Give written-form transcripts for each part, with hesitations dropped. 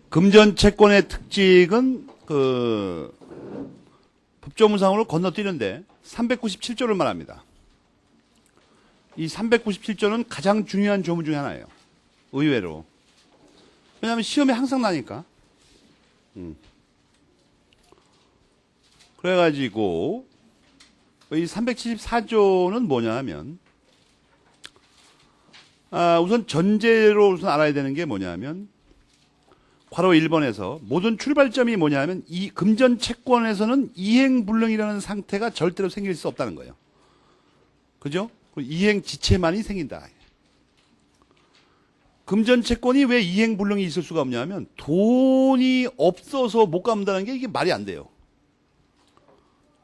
금전 채권의 특징은 법조문상으로 건너뛰는데 397조를 말합니다. 이 397조는 가장 중요한 조문 중에 하나예요. 의외로. 왜냐하면 시험에 항상 나니까. 그래가지고 이 374조는 뭐냐 하면 우선 전제로 우선 알아야 되는 게 뭐냐 하면 괄호 1번에서 모든 출발점이 뭐냐 하면 이 금전 채권에서는 이행불능이라는 상태가 절대로 생길 수 없다는 거예요. 그죠? 이행지체만이 생긴다. 금전 채권이 왜 이행불능이 있을 수가 없냐 하면 돈이 없어서 못 갚는다는 게 이게 말이 안 돼요.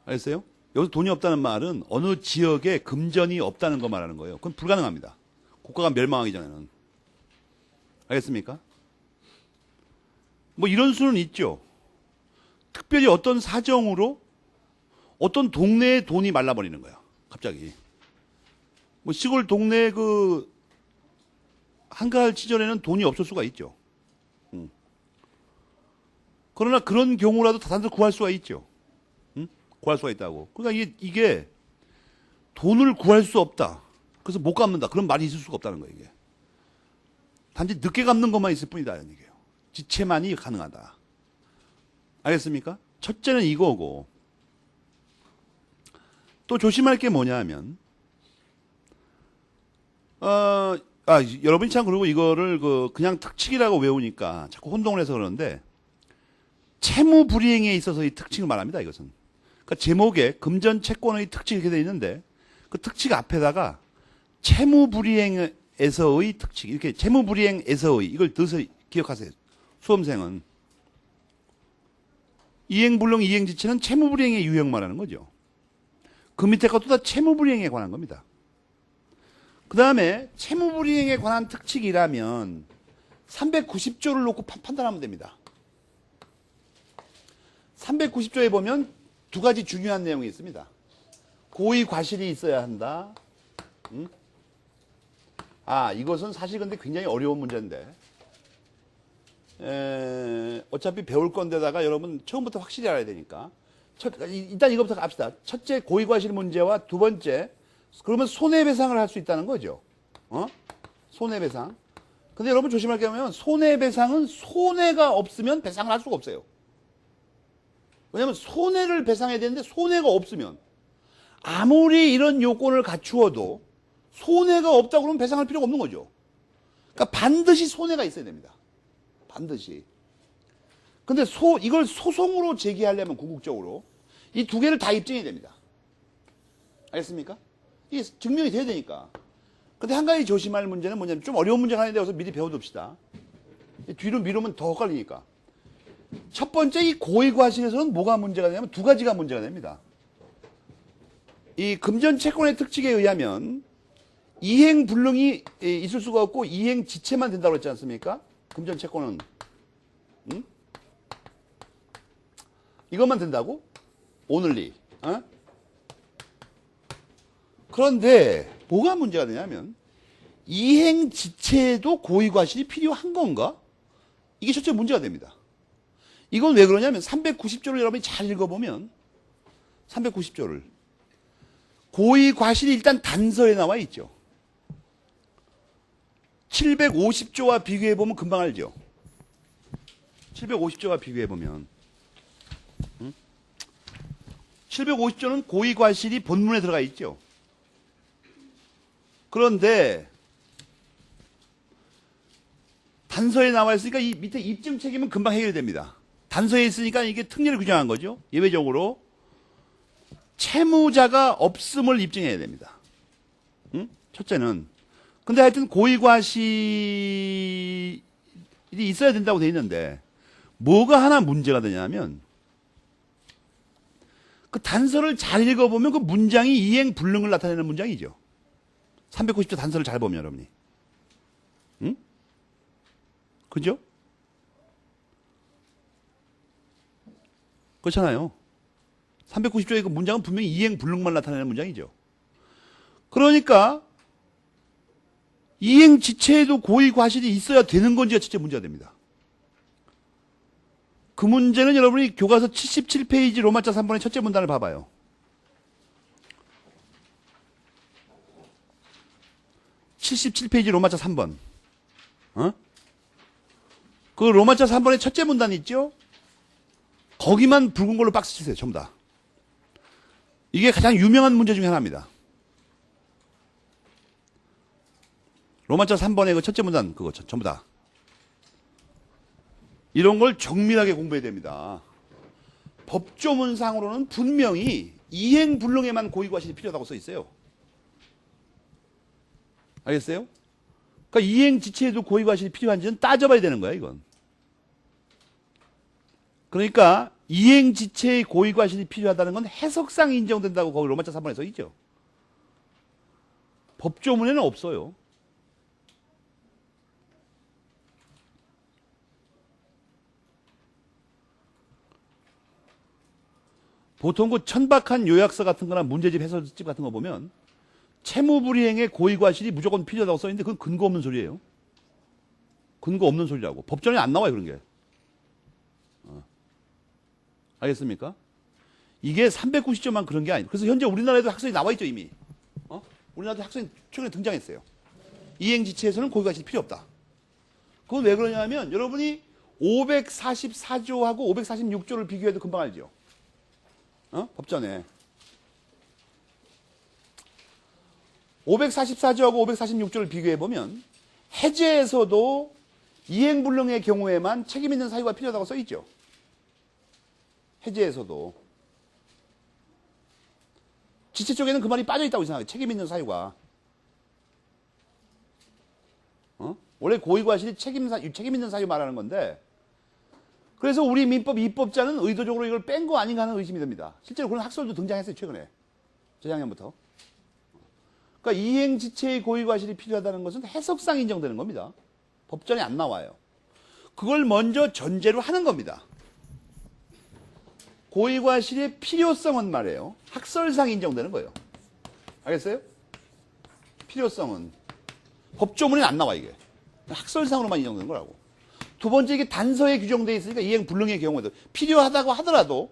알겠어요? 여기서 돈이 없다는 말은 어느 지역에 금전이 없다는 거 말하는 거예요. 그건 불가능합니다. 국가가 멸망하기 전에는. 알겠습니까? 뭐 이런 수는 있죠. 특별히 어떤 사정으로 어떤 동네에 돈이 말라버리는 거야. 갑자기. 뭐 시골 동네 한가할 시절에는 돈이 없을 수가 있죠. 그러나 그런 경우라도 다산서 구할 수가 있죠. 구할 수가 있다고. 그러니까 이게 돈을 구할 수 없다. 그래서 못 갚는다. 그런 말이 있을 수가 없다는 거예요, 이게. 단지 늦게 갚는 것만 있을 뿐이다. 이런 얘기예요. 지체만이 가능하다. 알겠습니까? 첫째는 이거고, 또 조심할 게 뭐냐 하면, 여러분이 참 그리고 이거를 그냥 특칙이라고 외우니까 자꾸 혼동을 해서 그러는데, 채무 불이행에 있어서 이 특징을 말합니다, 이것은. 그러니까 제목에 금전 채권의 특칙이 이렇게 되어 있는데, 그 특칙 앞에다가 채무 불이행에서의 특칙, 이렇게 채무 불이행에서의, 이걸 넣어서 기억하세요. 수험생은. 이행불능, 이행지체는 채무 불이행의 유형 말하는 거죠. 그 밑에 것도 다 채무 불이행에 관한 겁니다. 그 다음에 채무 불이행에 관한 특칙이라면 390조를 놓고 판단하면 됩니다. 390조에 보면 두 가지 중요한 내용이 있습니다. 고의 과실이 있어야 한다. 이것은 사실 근데 굉장히 어려운 문제인데, 어차피 배울 건데다가 여러분 처음부터 확실히 알아야 되니까. 일단 이것부터 갑시다. 첫째, 고의 과실 문제와 두 번째, 그러면 손해배상을 할 수 있다는 거죠. 손해배상. 근데 여러분 조심할 게 뭐냐면, 손해배상은 손해가 없으면 배상을 할 수가 없어요. 왜냐면 손해를 배상해야 되는데 손해가 없으면 아무리 이런 요건을 갖추어도 손해가 없다고 그러면 배상할 필요가 없는 거죠. 그러니까 반드시 손해가 있어야 됩니다. 반드시. 근데 이걸 소송으로 제기하려면 궁극적으로 이 두 개를 다 입증해야 됩니다. 알겠습니까? 이게 증명이 돼야 되니까. 근데 한 가지 조심할 문제는 뭐냐면, 좀 어려운 문제가 하나 되어서 미리 배워둡시다. 뒤로 미루면 더 헷갈리니까. 첫 번째, 이 고의 과실에서는 뭐가 문제가 되냐면 두 가지가 문제가 됩니다. 이 금전 채권의 특징에 의하면 이행 불능이 있을 수가 없고 이행 지체만 된다고 했지 않습니까? 금전 채권은. 이것만 된다고? 오늘리. 그런데 뭐가 문제가 되냐면 이행 지체에도 고의 과실이 필요한 건가? 이게 첫째 문제가 됩니다. 이건 왜 그러냐면 390조를 여러분이 잘 읽어보면 390조를 고의 과실이 일단 단서에 나와 있죠. 750조와 비교해보면 금방 알죠. 750조와 비교해보면 750조는 고의 과실이 본문에 들어가 있죠. 그런데 단서에 나와 있으니까 이 밑에 입증 책임은 금방 해결됩니다. 단서에 있으니까 이게 특례를 규정한 거죠. 예외적으로 채무자가 없음을 입증해야 됩니다. 첫째는. 근데 하여튼 고의 과실이 있어야 된다고 돼 있는데 뭐가 하나 문제가 되냐면 그 단서를 잘 읽어보면 그 문장이 이행 불능을 나타내는 문장이죠. 390조 단서를 잘 보면 여러분이. 그죠? 그렇잖아요. 390조의 그 문장은 분명히 이행 불능만 나타내는 문장이죠. 그러니까 이행 지체에도 고의 과실이 있어야 되는 건지가 진짜 문제가 됩니다. 그 문제는 여러분이 교과서 77페이지 로마자 3번의 첫째 문단을 봐봐요. 77페이지 로마자 3번. 그 로마자 3번의 첫째 문단 있죠? 거기만 붉은 걸로 박스 치세요. 전부 다. 이게 가장 유명한 문제 중에 하나입니다. 로마자 3번의 그 첫째 문단 그거 전부 다. 이런 걸 정밀하게 공부해야 됩니다. 법조문상으로는 분명히 이행불능에만 고의과실이 필요하다고 써 있어요. 알겠어요? 그러니까 이행지체에도 고의과실이 필요한지는 따져봐야 되는 거야, 이건. 그러니까 이행지체의 고의과실이 필요하다는 건 해석상 인정된다고 거기 로마자 3번에 써 있죠. 법조문에는 없어요. 보통 그 천박한 요약서 같은 거나 문제집 해설집 같은 거 보면 채무불이행의 고의과실이 무조건 필요하다고 써 있는데 그건 근거 없는 소리예요. 근거 없는 소리라고. 법전에 안 나와요, 그런 게. 알겠습니까? 이게 390점만 그런 게 아니에요. 그래서 현재 우리나라에도 학설이 나와 있죠, 이미. 우리나라도 학설이 최근에 등장했어요. 이행지체에서는 고의과실이 필요 없다. 그건 왜 그러냐면 여러분이 544조하고 546조를 비교해도 금방 알죠. 법전에 544조하고 546조를 비교해보면 해제에서도 이행불능의 경우에만 책임있는 사유가 필요하다고 써있죠. 해제에서도. 지체 쪽에는 그 말이 빠져있다고 생각해요. 책임있는 사유가. 원래 고의과실이 책임있는 사유 말하는 건데 그래서 우리 민법 입법자는 의도적으로 이걸 뺀 거 아닌가 하는 의심이 듭니다. 실제로 그런 학설도 등장했어요. 최근에. 재작년부터. 그러니까 이행지체의 고의과실이 필요하다는 것은 해석상 인정되는 겁니다. 법전에 안 나와요. 그걸 먼저 전제로 하는 겁니다. 고의과실의 필요성은 말이에요. 학설상 인정되는 거예요. 알겠어요? 필요성은. 법조문에 안 나와 이게. 학설상으로만 인정되는 거라고. 두 번째 이게 단서에 규정되어 있으니까 이행불능의 경우에도 필요하다고 하더라도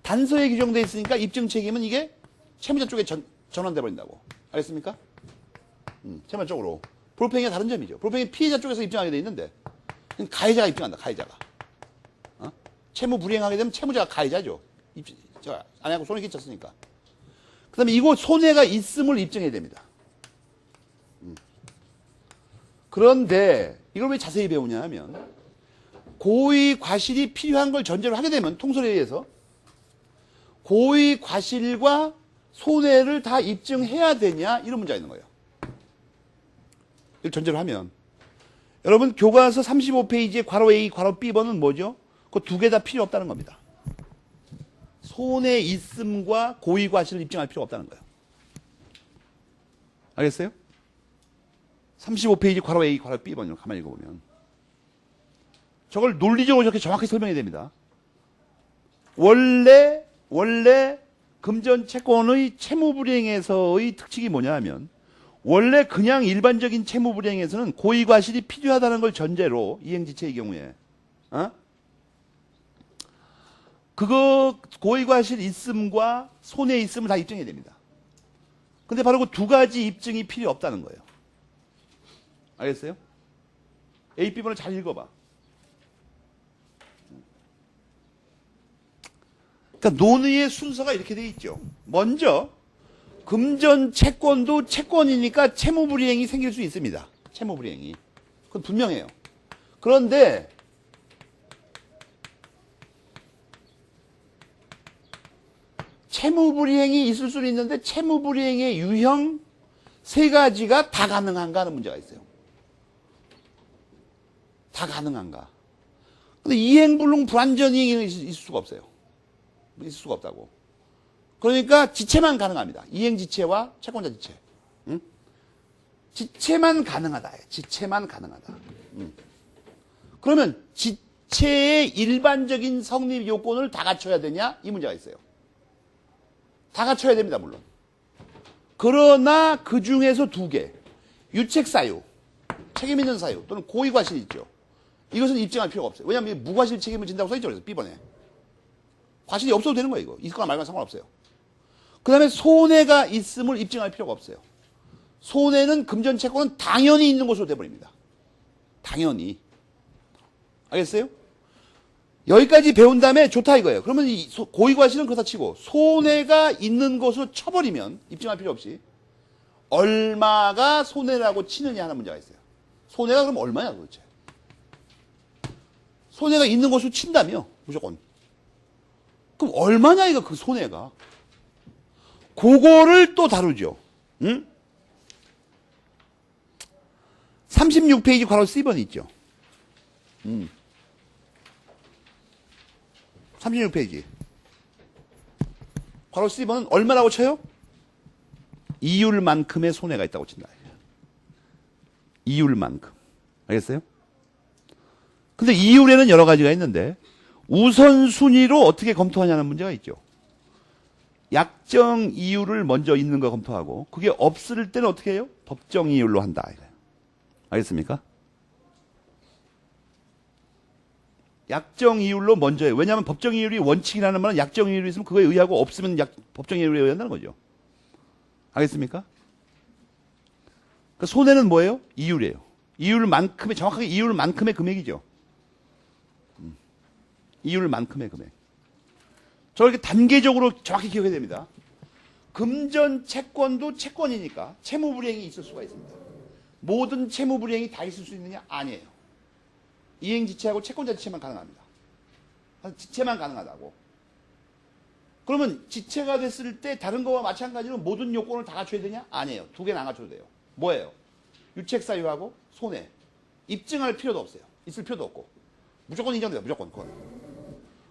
단서에 규정되어 있으니까 입증 책임은 이게 채무자 쪽에 전환돼 버린다고. 알겠습니까? 채무자 쪽으로. 볼펜이가 다른 점이죠. 볼펜이 피해자 쪽에서 입증하게 돼 있는데 가해자가 입증한다. 가해자가. 채무 불이행하게 되면 채무자가 가해자죠. 제가 아내하고 손해 끼쳤으니까. 그 다음에 이거 손해가 있음을 입증해야 됩니다. 그런데 이걸 왜 자세히 배우냐 하면 고의 과실이 필요한 걸 전제로 하게 되면 통설에 의해서 고의 과실과 손해를 다 입증해야 되냐 이런 문제가 있는 거예요. 이걸 전제로 하면 여러분 교과서 35페이지에 괄호 A, 괄호 B번은 뭐죠? 그 두 개 다 필요 없다는 겁니다. 손해 있음과 고의 과실을 입증할 필요가 없다는 거예요. 알겠어요? 35페이지 괄호 A, 괄호 B번을 가만히 읽어보면 저걸 논리적으로 저렇게 정확히 설명해야 됩니다. 원래 금전 채권의 채무불이행에서의 특징이 뭐냐 하면 원래 그냥 일반적인 채무불이행에서는 고의과실이 필요하다는 걸 전제로 이행지체의 경우에 그거 고의과실 있음과 손해 있음을 다 입증해야 됩니다. 근데 바로 그 두 가지 입증이 필요 없다는 거예요. 알겠어요? A, B번을 잘 읽어봐. 그러니까 논의의 순서가 이렇게 돼 있죠. 먼저 금전 채권도 채권이니까 채무불이행이 생길 수 있습니다. 채무불이행이. 그건 분명해요. 그런데 채무불이행이 있을 수는 있는데 채무불이행의 유형 세 가지가 다 가능한가 하는 문제가 있어요. 다 가능한가. 근데 이행불능 불완전이행이 있을 수가 없어요. 있을 수가 없다고. 그러니까 지체만 가능합니다. 이행지체와 채권자 지체. 응? 지체만 가능하다. 지체만 가능하다. 그러면 지체의 일반적인 성립 요건을 다 갖춰야 되냐? 이 문제가 있어요. 다 갖춰야 됩니다, 물론. 그러나 그 중에서 두 개. 유책사유, 책임있는 사유 또는 고의과실이 있죠. 이것은 입증할 필요가 없어요. 왜냐하면 무과실 책임을 진다고 써있죠. 그래서 B번에. 과실이 없어도 되는 거예요. 이거. 있거나 말거나 상관없어요. 그 다음에 손해가 있음을 입증할 필요가 없어요. 손해는 금전채권은 당연히 있는 것으로 돼버립니다. 당연히. 알겠어요? 여기까지 배운 다음에 좋다 이거예요. 그러면 이 고의과실은 그렇다 치고 손해가 있는 것으로 쳐버리면 입증할 필요 없이 얼마가 손해라고 치느냐 하는 문제가 있어요. 손해가 그럼 얼마냐 도대체. 손해가 있는 것으로 친다며 무조건. 그럼 얼마냐 이거 그 손해가. 그거를 또 다루죠. 응? 36페이지 괄호 C번이 있죠. 36페이지. 괄호 C번은 얼마라고 쳐요? 이율만큼의 손해가 있다고 친다. 이율만큼. 알겠어요? 근데 이율에는 여러 가지가 있는데 우선순위로 어떻게 검토하냐는 문제가 있죠. 약정 이율을 먼저 있는 거 검토하고 그게 없을 때는 어떻게 해요? 법정 이율로 한다. 알겠습니까? 약정 이율로 먼저 해요. 왜냐하면 법정 이율이 원칙이라는 말은 약정 이율이 있으면 그거에 의하고 없으면 법정 이율에 의한다는 거죠. 알겠습니까? 그 손해는 뭐예요? 이율이에요. 이율만큼의 정확하게 이율만큼의 금액이죠. 이율만큼의 금액. 저렇게 단계적으로 정확히 기억해야 됩니다. 금전 채권도 채권이니까 채무불이행이 있을 수가 있습니다. 모든 채무불이행이 다 있을 수 있느냐? 아니에요. 이행지체하고 채권자 지체만 가능합니다. 지체만 가능하다고. 그러면 지체가 됐을 때 다른 거와 마찬가지로 모든 요건을 다 갖춰야 되냐? 아니에요. 두 개는 안 갖춰도 돼요. 뭐예요? 유책사유하고 손해. 입증할 필요도 없어요. 있을 필요도 없고. 무조건 인정돼요. 무조건. 그건.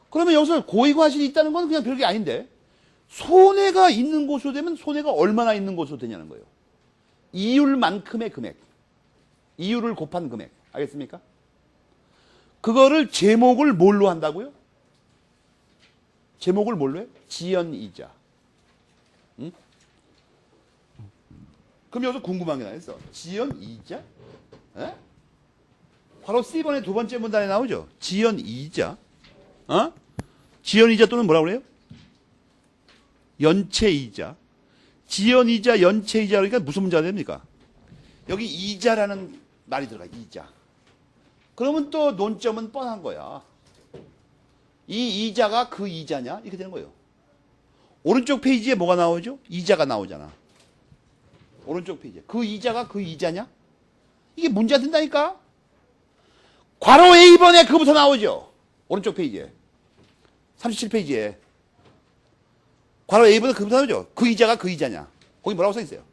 그러면 여기서 고의과실이 있다는 건 그냥 별게 아닌데 손해가 있는 곳으로 되면 손해가 얼마나 있는 곳으로 되냐는 거예요. 이율만큼의 금액. 이율을 곱한 금액. 알겠습니까? 그거를 제목을 뭘로 한다고요? 제목을 뭘로 해? 지연이자. 응? 그럼 여기서 궁금한 게 하나 있어. 지연이자? 에? 바로 C번의 두 번째 문단에 나오죠. 지연이자. 어? 지연이자 또는 뭐라고 그래요? 연체이자. 지연이자, 연체이자 그러니까 무슨 문제가 됩니까? 여기 이자라는 말이 들어가. 이자. 그러면 또 논점은 뻔한 거야. 이 이자가 그 이자냐? 이렇게 되는 거예요. 오른쪽 페이지에 뭐가 나오죠? 이자가 나오잖아. 오른쪽 페이지에. 그 이자가 그 이자냐? 이게 문제가 된다니까? 괄호 A번에 그부터 나오죠. 오른쪽 페이지에. 37페이지에. 괄호 A번에 그부터 나오죠. 그 이자가 그 이자냐? 거기 뭐라고 써 있어요?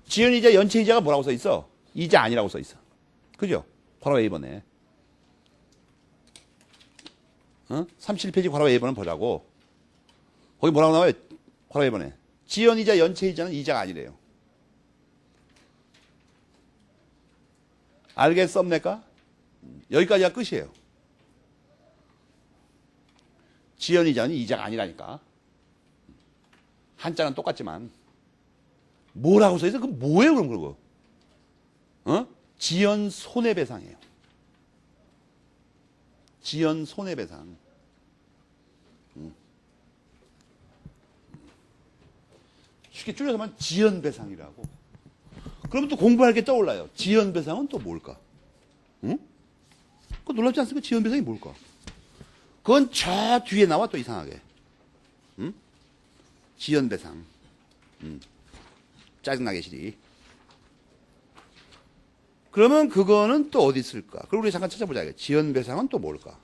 지연이자, 연체이자가 뭐라고 써 있어? 이자 아니라고 써 있어. 그죠? 괄호 A번에. 37페이지 괄호 A번은 보자고. 거기 뭐라고 나와요? 괄호 A번에. 지연이자, 연체이자는 이자가 아니래요. 알겠습니까? 여기까지가 끝이에요. 지연이자는 이자가 아니라니까. 한자는 똑같지만. 뭐라고 써있어? 그럼 뭐예요, 그럼 그거? 지연 손해배상이에요. 지연 손해배상. 쉽게 줄여서 말하면 지연배상이라고. 그러면 또 공부할 게 떠올라요. 지연배상은 또 뭘까? 응? 그거 놀랍지 않습니까? 지연배상이 뭘까? 그건 저 뒤에 나와 또 이상하게. 응? 지연배상. 짜증나게 시리. 그러면 그거는 또 어디 있을까? 그럼 우리 잠깐 찾아보자. 지연배상은 또 뭘까?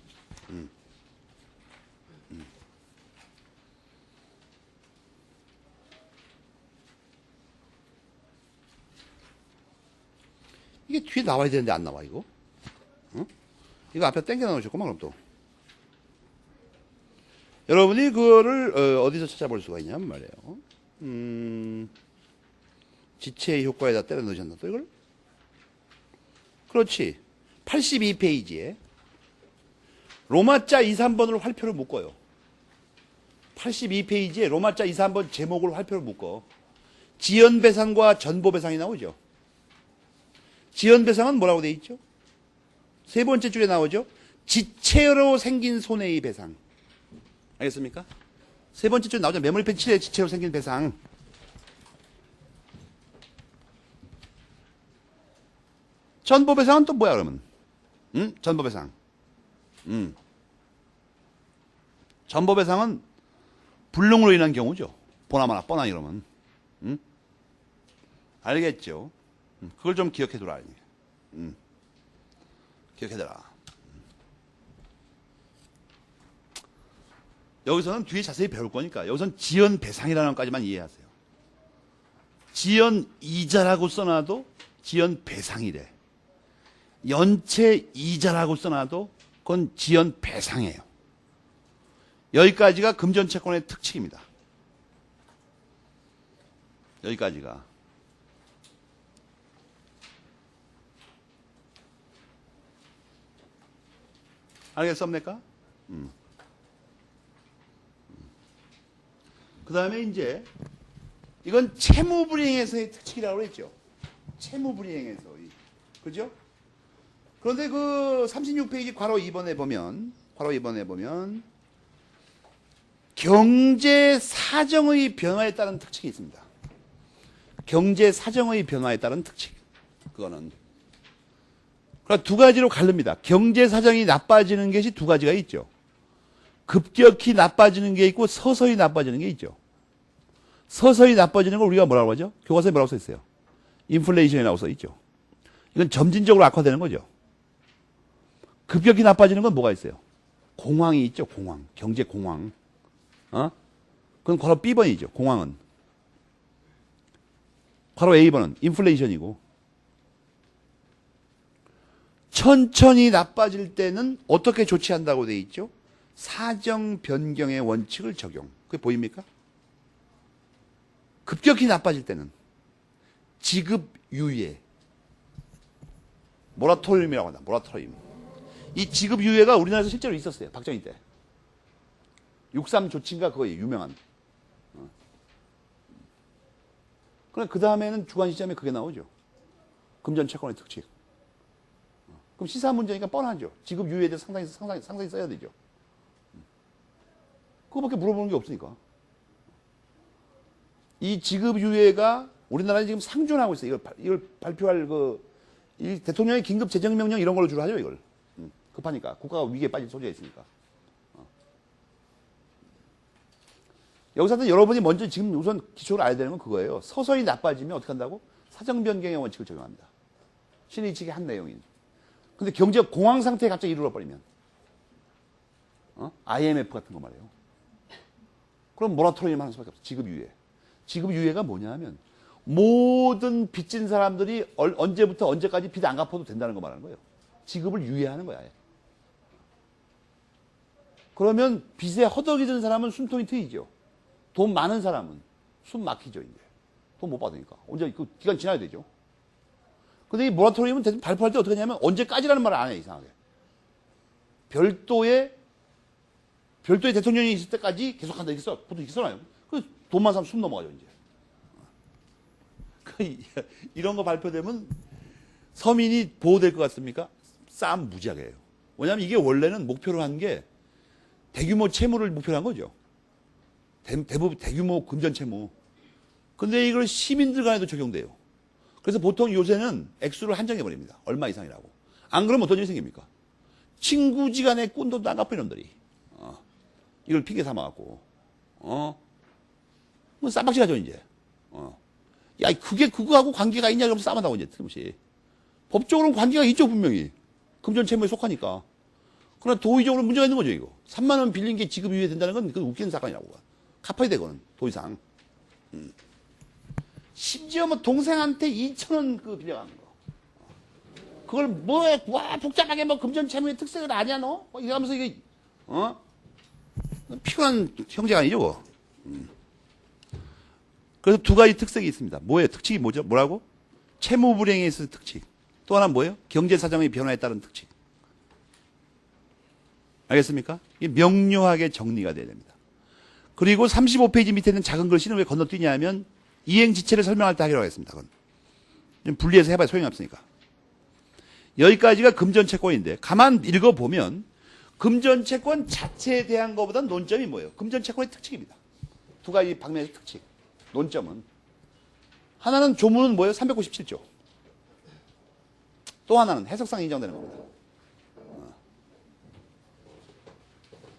이게 뒤에 나와야 되는데 안 나와, 이거? 응? 이거 앞에 땡겨 넣으셨구만, 그럼 또. 여러분이 그거를 어디서 찾아볼 수가 있냐면 말이에요. 지체의 효과에다 때려 넣으셨나 또 이걸? 그렇지. 82페이지에 로마자 2, 3번으로 활표를 묶어요. 82페이지에 로마자 2, 3번 제목으로 활표를 묶어. 지연배상과 전보배상이 나오죠. 지연배상은 뭐라고 돼 있죠? 세 번째 줄에 나오죠. 지체로 생긴 손해의 배상. 알겠습니까? 세 번째 줄에 나오죠. 메모리 펜7에 지체로 생긴 배상. 전보배상은 또 뭐야 그러면? 응? 전보배상. 전보배상은 불능으로 인한 경우죠. 보나마나 뻔하니 그러면. 응? 알겠죠? 그걸 좀 기억해두라. 기억해둬라. 여기서는 뒤에 자세히 배울 거니까 여기서는 지연배상이라는 것까지만 이해하세요. 지연이자라고 써놔도 지연배상이래. 연체이자라고 써놔도 그건 지연배상이에요. 여기까지가 금전채권의 특징입니다. 여기까지가. 알겠습니까? 그 다음에 이제 이건 채무불이행에서의 특징이라고 했죠. 채무불이행에서. 그죠? 그런데 그 36페이지 괄호 2번에 보면 경제 사정의 변화에 따른 특징이 있습니다. 경제 사정의 변화에 따른 특징. 그거는. 그러니까 두 가지로 갈릅니다. 경제 사정이 나빠지는 것이 두 가지가 있죠. 급격히 나빠지는 게 있고 서서히 나빠지는 게 있죠. 서서히 나빠지는 걸 우리가 뭐라고 하죠? 교과서에 뭐라고 써 있어요? 인플레이션이라고 써 있죠. 이건 점진적으로 악화되는 거죠. 급격히 나빠지는 건 뭐가 있어요? 공황이 있죠. 공황. 경제 공황. 그건 바로 B번이죠. 공황은. 바로 A번은 인플레이션이고. 천천히 나빠질 때는 어떻게 조치한다고 돼 있죠? 사정 변경의 원칙을 적용. 그게 보입니까? 급격히 나빠질 때는 지급 유예. 모라토리움이라고 한다. 모라토리움. 이 지급 유예가 우리나라에서 실제로 있었어요. 박정희 때. 63 조치인가 그거예요. 유명한. 그럼 그 다음에는 주관 시점에 그게 나오죠. 금전채권의 특징. 그럼 시사 문제니까 뻔하죠. 지급 유예에 대해서 상당히 써야 되죠. 그거밖에 물어보는 게 없으니까. 이 지급 유예가 우리나라에 지금 상존하고 있어요. 이걸 발표할 이 대통령의 긴급 재정명령 이런 걸로 주로 하죠, 이걸. 급하니까. 국가가 위기에 빠질 소지가 있으니까. 여기서 여러분이 먼저 지금 우선 기초를 알아야 되는 건 그거예요. 서서히 나빠지면 어떻게 한다고? 사정 변경의 원칙을 적용합니다. 신의 측의 한 내용인. 근데 경제가 공황 상태에 갑자기 이르러버리면 IMF 같은 거 말이에요. 그럼 모라토리움 하는 수밖에 없어요. 지급 유예. 지급 유예가 뭐냐 하면 모든 빚진 사람들이 언제부터 언제까지 빚 안 갚아도 된다는 거 말하는 거예요. 지급을 유예하는 거야. 그러면 빚에 허덕이 든 사람은 숨통이 트이죠. 돈 많은 사람은 숨 막히죠. 이제 돈 못 받으니까. 언제 그 기간 지나야 되죠. 근데 이 모라토리움은 발표할 때 어떻게 하냐면 언제까지라는 말을 안 해. 이상하게. 별도의 대통령이 있을 때까지 계속한다. 이렇게 써. 보통 이렇게 써놔요. 그 돈 많은 사람 숨 넘어가죠. 이제. 이런 거 발표되면 서민이 보호될 것 같습니까? 싸움 무지하게 해요. 왜냐하면 이게 원래는 목표로 한 게 대규모 채무를 목표로 한 거죠. 대부분 대규모 금전 채무. 근데 이걸 시민들 간에도 적용돼요. 그래서 보통 요새는 액수를 한정해버립니다. 얼마 이상이라고. 안 그러면 어떤 일이 생깁니까? 친구지간에 꾼 돈도 안 갚아, 이놈들이. 이걸 핑계 삼아갖고. 뭐 쌈박질 하죠, 이제. 야, 그게 그거하고 관계가 있냐, 그러면 싸움한다고, 이제, 틀림없이. 법적으로는 관계가 있죠, 분명히. 금전 채무에 속하니까. 그러나 도의적으로 문제가 있는 거죠, 이거. 3만 원 빌린 게 지급 유예된다는 건 그건 웃기는 사건이라고. 갚아야 되거든, 도의상. 심지어 뭐 동생한테 2,000원 그 빌려가는 거. 그걸 와, 복잡하게 뭐 금전 채무의 특색을 아냐, 너? 이러면서 이게, 피곤한 형제가 아니죠, 그거. 그래서 두 가지 특색이 있습니다. 뭐예요? 특징이 뭐죠? 뭐라고? 채무 불이행에 있어서 특징. 또 하나 뭐예요? 경제 사정의 변화에 따른 특징. 알겠습니까? 이게 명료하게 정리가 돼야 됩니다. 그리고 35페이지 밑에 있는 작은 글씨는 왜 건너뛰냐 하면 이행 지체를 설명할 때 하기로 하겠습니다. 그건. 좀 분리해서 해봐야 소용이 없으니까. 여기까지가 금전채권인데 가만 읽어보면 금전채권 자체에 대한 것보다는 논점이 뭐예요? 금전채권의 특징입니다. 두 가지 방면의 특징. 논점은 하나는 조문은 뭐예요? 397조. 또 하나는 해석상 인정되는 겁니다.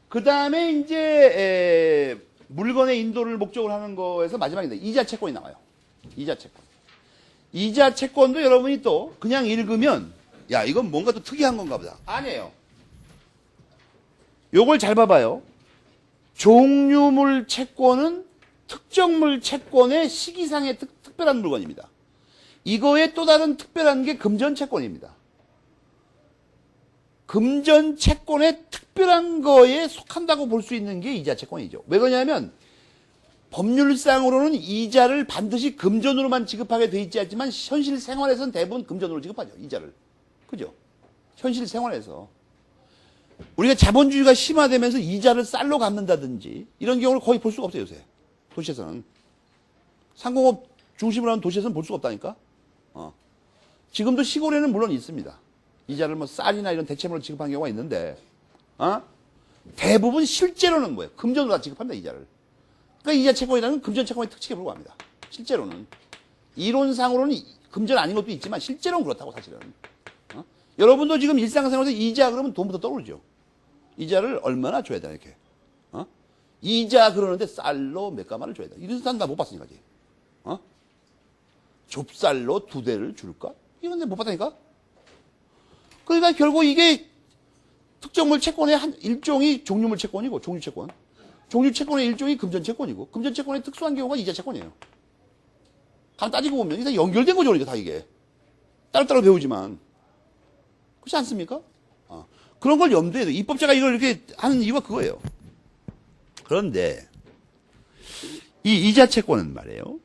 그 다음에 이제 물건의 인도를 목적으로 하는 거에서 마지막인데 이자 채권이 나와요. 이자 채권. 이자 채권도 여러분이 또 그냥 읽으면 야 이건 뭔가 또 특이한 건가 보다. 아니에요. 요걸 잘 봐봐요. 종류물 채권은 특정물 채권의 시기상의 특별한 물건입니다. 이거의 또 다른 특별한 게 금전채권입니다. 금전채권의 특별한 거에 속한다고 볼 수 있는 게 이자채권이죠. 왜 그러냐면 법률상으로는 이자를 반드시 금전으로만 지급하게 돼 있지 않지만 현실 생활에서는 대부분 금전으로 지급하죠. 이자를. 그죠? 현실 생활에서. 우리가 자본주의가 심화되면서 이자를 쌀로 갚는다든지 이런 경우를 거의 볼 수가 없어요. 요새. 도시에서는. 상공업 중심으로 하는 도시에서는 볼 수가 없다니까. 지금도 시골에는 물론 있습니다. 이자를 뭐 쌀이나 이런 대체물로 지급하는 경우가 있는데, 대부분 실제로는 뭐예요? 금전으로 다 지급합니다, 이자를. 그러니까 이자 채권이라는 건 금전 채권의 특징에 불과합니다. 실제로는. 이론상으로는 금전 아닌 것도 있지만 실제로는 그렇다고 사실은. 여러분도 지금 일상생활에서 이자 그러면 돈부터 떠오르죠. 이자를 얼마나 줘야 되나 이렇게. 이자 그러는데 쌀로 몇 가마를 줘야 돼. 이런 사람 다 못 봤으니까지. 좁쌀로 2대를 줄까? 이건 못 봤다니까? 그러니까 결국 이게 특정물 채권의 한 일종이 종류물 채권이고 종류 채권. 종류 채권의 일종이 금전 채권이고 금전 채권의 특수한 경우가 이자 채권이에요. 간 따지고 보면 이게 연결된 거죠, 이게 다 이게. 따로따로 배우지만. 그렇지 않습니까? 그런 걸 염두에 둬. 입법자가 이걸 이렇게 하는 이유가 그거예요. 그런데 이 이자 채권은 말이에요.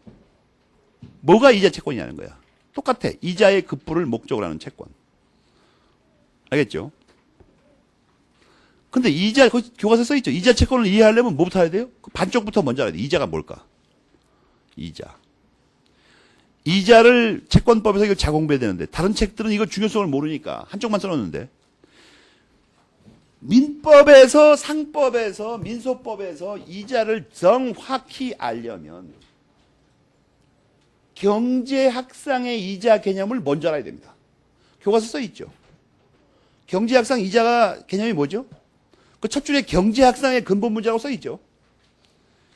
뭐가 이자 채권이냐는 거야. 똑같아. 이자의 급부를 목적으로 하는 채권. 알겠죠? 근데 이자, 거기 교과서에 써있죠. 이자 채권을 이해하려면 뭐부터 해야 돼요? 반쪽부터 먼저 알아야 돼. 이자가 뭘까? 이자. 이자를 채권법에서 이걸 자공부해야 되는데, 다른 책들은 이거 중요성을 모르니까 한쪽만 써놓는데, 민법에서, 상법에서, 민소법에서 이자를 정확히 알려면, 경제학상의 이자 개념을 먼저 알아야 됩니다. 교과서 써있죠. 경제학상 이자가 개념이 뭐죠? 그 첫 줄에 경제학상의 근본 문제라고 써있죠.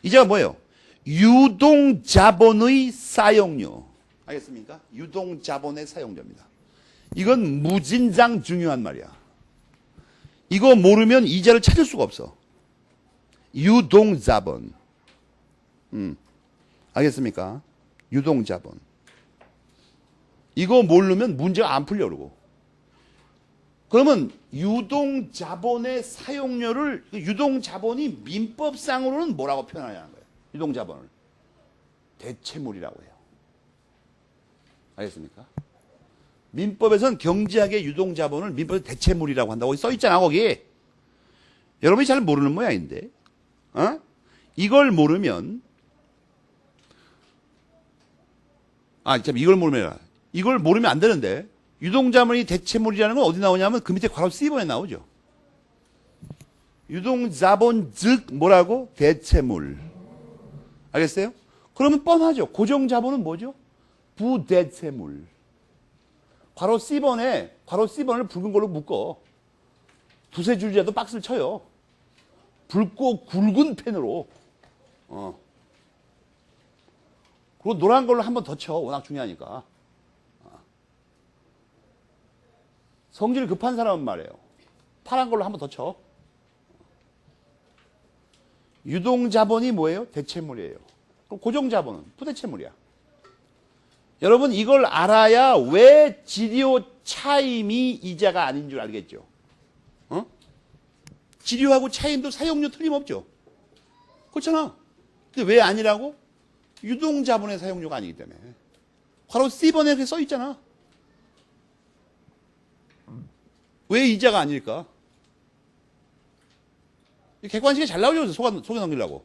이자가 뭐예요? 유동자본의 사용료. 알겠습니까? 유동자본의 사용료입니다. 이건 무진장 중요한 말이야. 이거 모르면 이자를 찾을 수가 없어. 유동자본. 알겠습니까? 유동자본. 이거 모르면 문제가 안 풀려 그러고. 그러면 유동자본의 사용료를 유동자본이 민법상으로는 뭐라고 표현하냐는 거예요. 유동자본을 대체물이라고 해요. 알겠습니까? 민법에서는 경제학의 유동자본을 민법에서 대체물이라고 한다고 써 있잖아 거기. 여러분이 잘 모르는 모양인데 이걸 모르면 참 이걸 모르면 안 되는데 유동자본이 대체물이라는 건 어디 나오냐면 그 밑에 괄호 C번에 나오죠. 유동자본 즉 뭐라고? 대체물. 알겠어요? 그러면 뻔하죠. 고정자본은 뭐죠? 부대체물. 괄호 C번을 붉은 걸로 묶어. 두세 줄이라도 박스를 쳐요. 붉고 굵은 펜으로. 그리고 노란 걸로 한 번 더 쳐. 워낙 중요하니까. 성질 급한 사람은 말이에요. 파란 걸로 한 번 더 쳐. 유동자본이 뭐예요? 대체물이에요. 그럼 고정자본은 부대체물이야. 여러분 이걸 알아야 왜 지료 차임이 이자가 아닌 줄 알겠죠. 지료하고 차임도 사용료 틀림없죠. 그렇잖아. 근데 왜 아니라고? 유동자본의 사용료가 아니기 때문에. 바로 C번에 그렇게 써 있잖아. 왜 이자가 아닐까? 객관식에 잘 나오죠. 속에 넘기려고.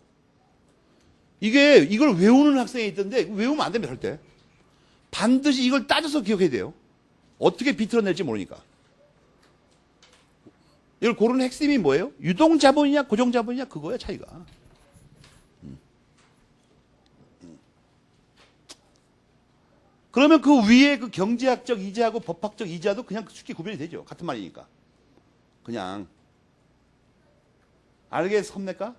이걸 외우는 학생이 있던데 외우면 안 됩니다. 절대. 반드시 이걸 따져서 기억해야 돼요. 어떻게 비틀어낼지 모르니까. 이걸 고르는 핵심이 뭐예요? 유동자본이냐 고정자본이냐 그거야 차이가. 그러면 그 위에 그 경제학적 이자하고 법학적 이자도 그냥 쉽게 구별이 되죠. 같은 말이니까. 그냥. 알겠습니까?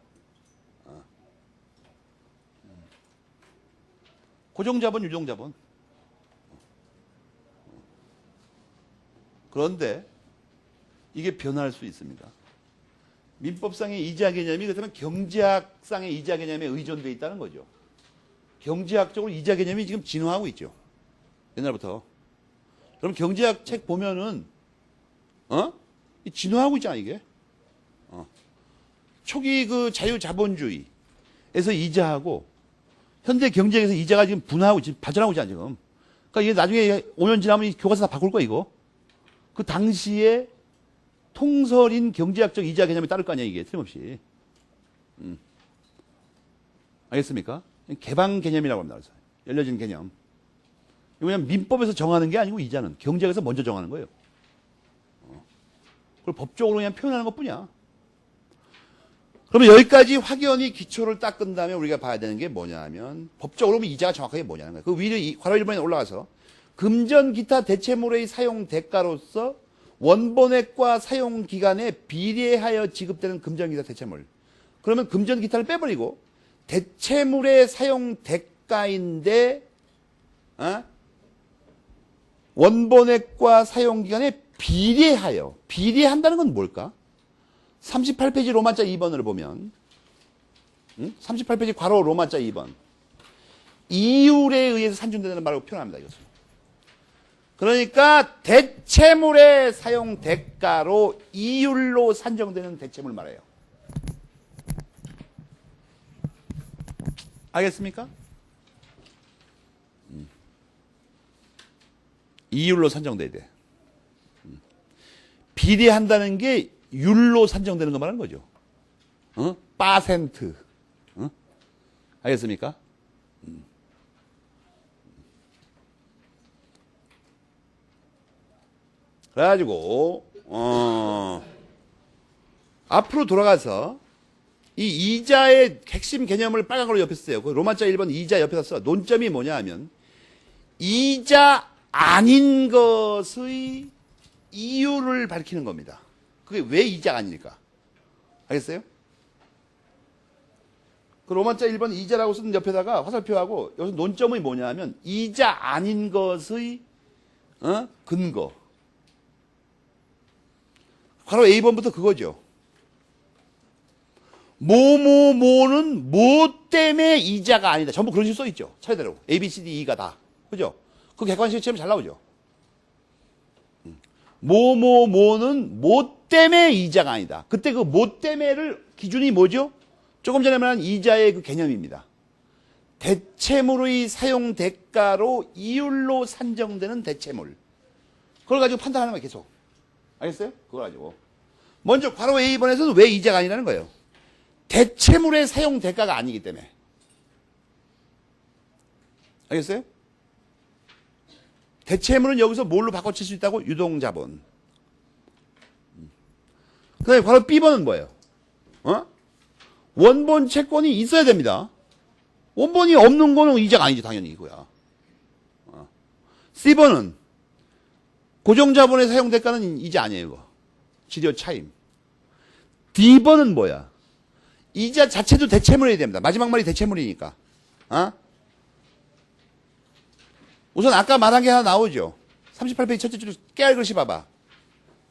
고정자본, 유동자본. 그런데 이게 변할 수 있습니다. 민법상의 이자 개념이 그렇다면 경제학상의 이자 개념에 의존되어 있다는 거죠. 경제학적으로 이자 개념이 지금 진화하고 있죠. 옛날부터. 그럼 경제학 책 보면은 진화하고 있잖아 이게. 초기 그 자유자본주의에서 이자하고 현대 경제에서 이자가 지금 분화하고 지금 발전하고 있잖아 지금. 그러니까 이게 나중에 5년 지나면 이 교과서 다 바꿀 거야 이거. 그 당시에 통설인 경제학적 이자 개념이 따를 거 아니야 이게 틀림없이. 알겠습니까? 개방 개념이라고 합니다. 그래서 열려진 개념. 이거 그냥 민법에서 정하는 게 아니고 이자는 경제학에서 먼저 정하는 거예요. 그걸 법적으로 그냥 표현하는 것뿐이야. 그러면 여기까지 확연히 기초를 닦은 다음에 우리가 봐야 되는 게 뭐냐 하면 법적으로 보면 이자가 정확하게 뭐냐는 거예요. 그 위로 괄호 1번에 올라가서 금전 기타 대체물의 사용 대가로서 원본액과 사용 기간에 비례하여 지급되는 금전 기타 대체물. 그러면 금전 기타를 빼버리고 대체물의 사용 대가인데 원본액과 사용 기간에 비례하여. 비례한다는 건 뭘까? 38페이지 로마자 2번을 보면 38페이지 괄호 로마자 2번 이율에 의해서 산정되는 말로 표현합니다. 이것을. 그러니까 대체물의 사용 대가로 이율로 산정되는 대체물 말이에요. 알겠습니까? 이율로 산정돼야 돼. 비례한다는 게 율로 산정되는 거 말하는 거죠. 빠센트. 알겠습니까? 그래가지고 앞으로 돌아가서 이 이자의 핵심 개념을 빨간걸로 옆에 써요. 그 로마자 1번 이자 옆에다 써. 논점이 뭐냐 하면 이자 아닌 것의 이유를 밝히는 겁니다. 그게 왜 이자가 아니니까. 알겠어요? 그 로마자 1번 이자라고 쓴 옆에다가 화살표하고 여기서 논점이 뭐냐 하면 이자 아닌 것의 근거. 바로 A번부터 그거죠. 뭐뭐뭐는 뭐 때문에 이자가 아니다. 전부 그런 식으로 써있죠. 차례대로. A, B, C, D, E가 다. 그죠? 그 객관식 시험에 잘 나오죠. 뭐뭐뭐는 뭐 때문에 이자가 아니다. 그때 그 뭐 때문에를 기준이 뭐죠? 조금 전에 말한 이자의 그 개념입니다. 대체물의 사용 대가로 이율로 산정되는 대체물. 그걸 가지고 판단하는 거예요, 계속. 알겠어요? 그걸 가지고. 먼저 괄호 A번에서는 왜 이자가 아니라는 거예요. 대체물의 사용 대가가 아니기 때문에. 알겠어요? 대체물은 여기서 뭘로 바꿔칠 수 있다고? 유동자본. 그 다음에 바로 B번은 뭐예요? 원본 채권이 있어야 됩니다. 원본이 없는 거는 이자가 아니지, 당연히 이거야. C번은 고정자본의 사용 대가는 이자 아니에요, 이거. 지려 차임. D번은 뭐야? 이자 자체도 대체물이어야 됩니다. 마지막 말이 대체물이니까. 우선 아까 말한 게 하나 나오죠. 38페이지 첫째 줄 깨알 글씨 봐봐.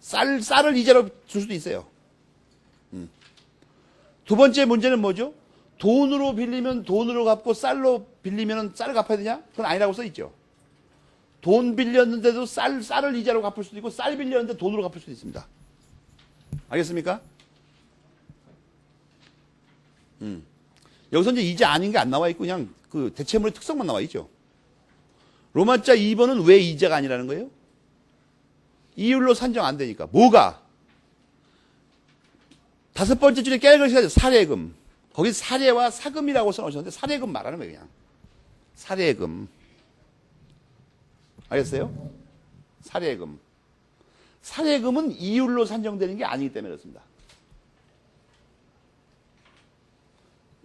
쌀을 이자로 줄 수도 있어요. 두 번째 문제는 뭐죠? 돈으로 빌리면 돈으로 갚고 쌀로 빌리면 쌀을 갚아야 되냐? 그건 아니라고 써있죠. 돈 빌렸는데도 쌀을 이자로 갚을 수도 있고 쌀 빌렸는데 돈으로 갚을 수도 있습니다. 알겠습니까? 여기서 이제 이자 아닌 게 안 나와 있고 그냥 그 대체물의 특성만 나와 있죠. 로마자 2번은 왜 이자가 아니라는 거예요? 이율로 산정 안 되니까. 뭐가? 다섯 번째 줄에 깨알글씨가 사례금. 거기 사례와 사금이라고 써놓으셨는데 사례금 말하는 거예요, 그냥. 사례금. 알겠어요? 사례금. 사례금은 이율로 산정되는 게 아니기 때문에 그렇습니다.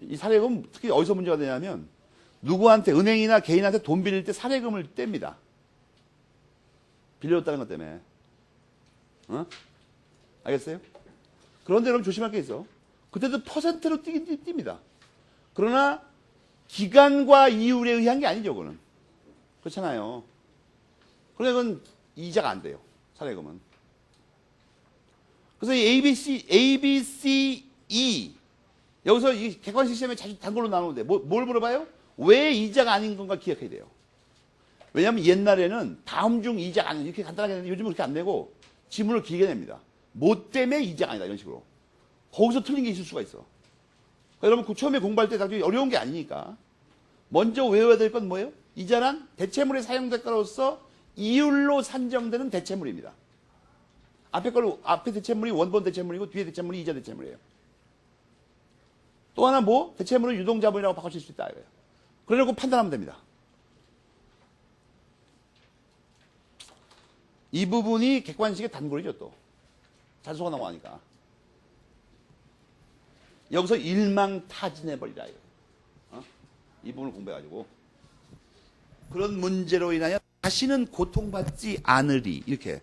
이 사례금 특히 어디서 문제가 되냐면 누구한테 은행이나 개인한테 돈 빌릴 때 사례금을 뗍니다. 빌려줬다는 것 때문에. 어? 알겠어요? 그런데 여러분 조심할 게 있어. 그때도 퍼센트로 뛰긴 뜁니다. 그러나 기간과 이율에 의한 게 아니죠, 그거는. 그렇잖아요. 그러니까 그건 이자가 안 돼요, 사례금은. 그래서 이 ABCE 여기서 이 객관식 시험에 자주 단골로 나오는데 뭘 물어봐요? 왜 이자가 아닌 건가 기억해야 돼요. 왜냐하면 옛날에는 다음 중 이자가 아닌 이렇게 간단하게 했는데 요즘은 그렇게 안 내고 지문을 길게 냅니다. 뭐 때문에 이자가 아니다 이런 식으로. 거기서 틀린 게 있을 수가 있어. 그러니까 여러분 처음에 공부할 때 나중에 어려운 게 아니니까 먼저 외워야 될 건 뭐예요? 이자란 대체물의 사용대가로서 이율로 산정되는 대체물입니다. 앞에 대체물이 원본 대체물이고 뒤에 대체물이 이자 대체물이에요. 또 하나 뭐? 대체물을 유동자본이라고 바꾸실 수 있다. 이거예요. 그러려고 판단하면 됩니다. 이 부분이 객관식의 단골이죠, 또. 자주 속아 넘어가니까. 여기서 일망타진해버리라. 이거예요. 이 부분을 공부해가지고. 그런 문제로 인하여 다시는 고통받지 않으리. 이렇게.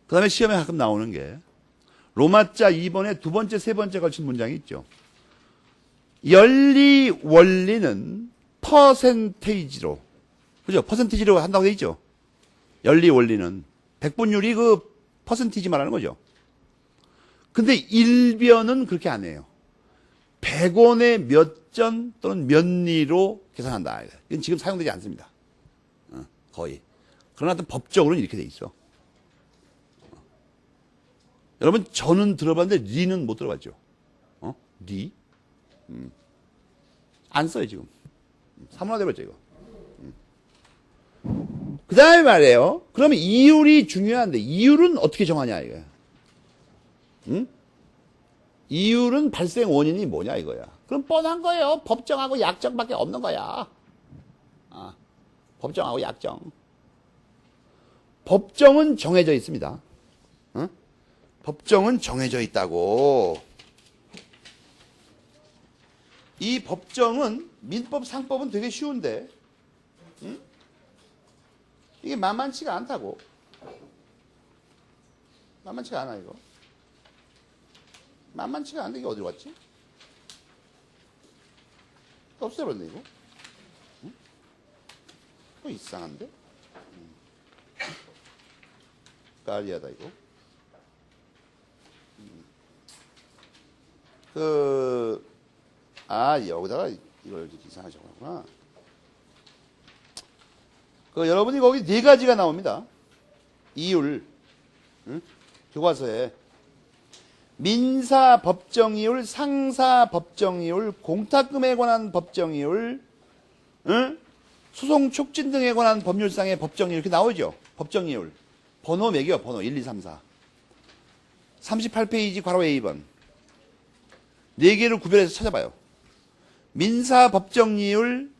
그 다음에 시험에 가끔 나오는 게 로마자 2번에 두 번째, 세 번째 걸친 문장이 있죠. 연리 원리는 퍼센테이지로, 그죠? 퍼센테이지로 한다고 돼 있죠. 연리 원리는 백분율이 그 퍼센테이지 말하는 거죠. 근데 일변은 그렇게 안 해요. 100원에 몇 전 또는 몇 리로 계산한다. 이건 지금 사용되지 않습니다. 거의. 그러나 또 법적으로는 이렇게 돼 있어. 여러분 저는 들어봤는데 리는 못 들어봤죠. 리? 안 써요 지금. 사문화돼버렸죠 이거. 그 다음에 말이에요. 그러면 이율이 중요한데 이율은 어떻게 정하냐 이거야. 이율은 발생 원인이 뭐냐 이거야. 그럼 뻔한 거예요. 법정하고 약정밖에 없는 거야. 법정하고 약정. 법정은 정해져 있습니다. 법정은 정해져 있다고. 이 법정은 민법, 상법은 되게 쉬운데 이게 만만치가 않다고. 만만치가 않아 이거. 만만치가 않은데 이게 어디로 갔지? 없애버렸네 이거. 이상한데? 까리하다 이거. 여기다가 이걸 이상하셨구나. 여러분이 거기 네 가지가 나옵니다. 이율. 교과서에. 민사 법정이율, 상사 법정이율, 공탁금에 관한 법정이율, 소송 촉진 등에 관한 법률상의 법정이율 이렇게 나오죠. 법정이율. 번호 매겨, 번호 1, 2, 3, 4. 38페이지 괄호 A번. 네 개를 구별해서 찾아봐요. 민사 법정이율,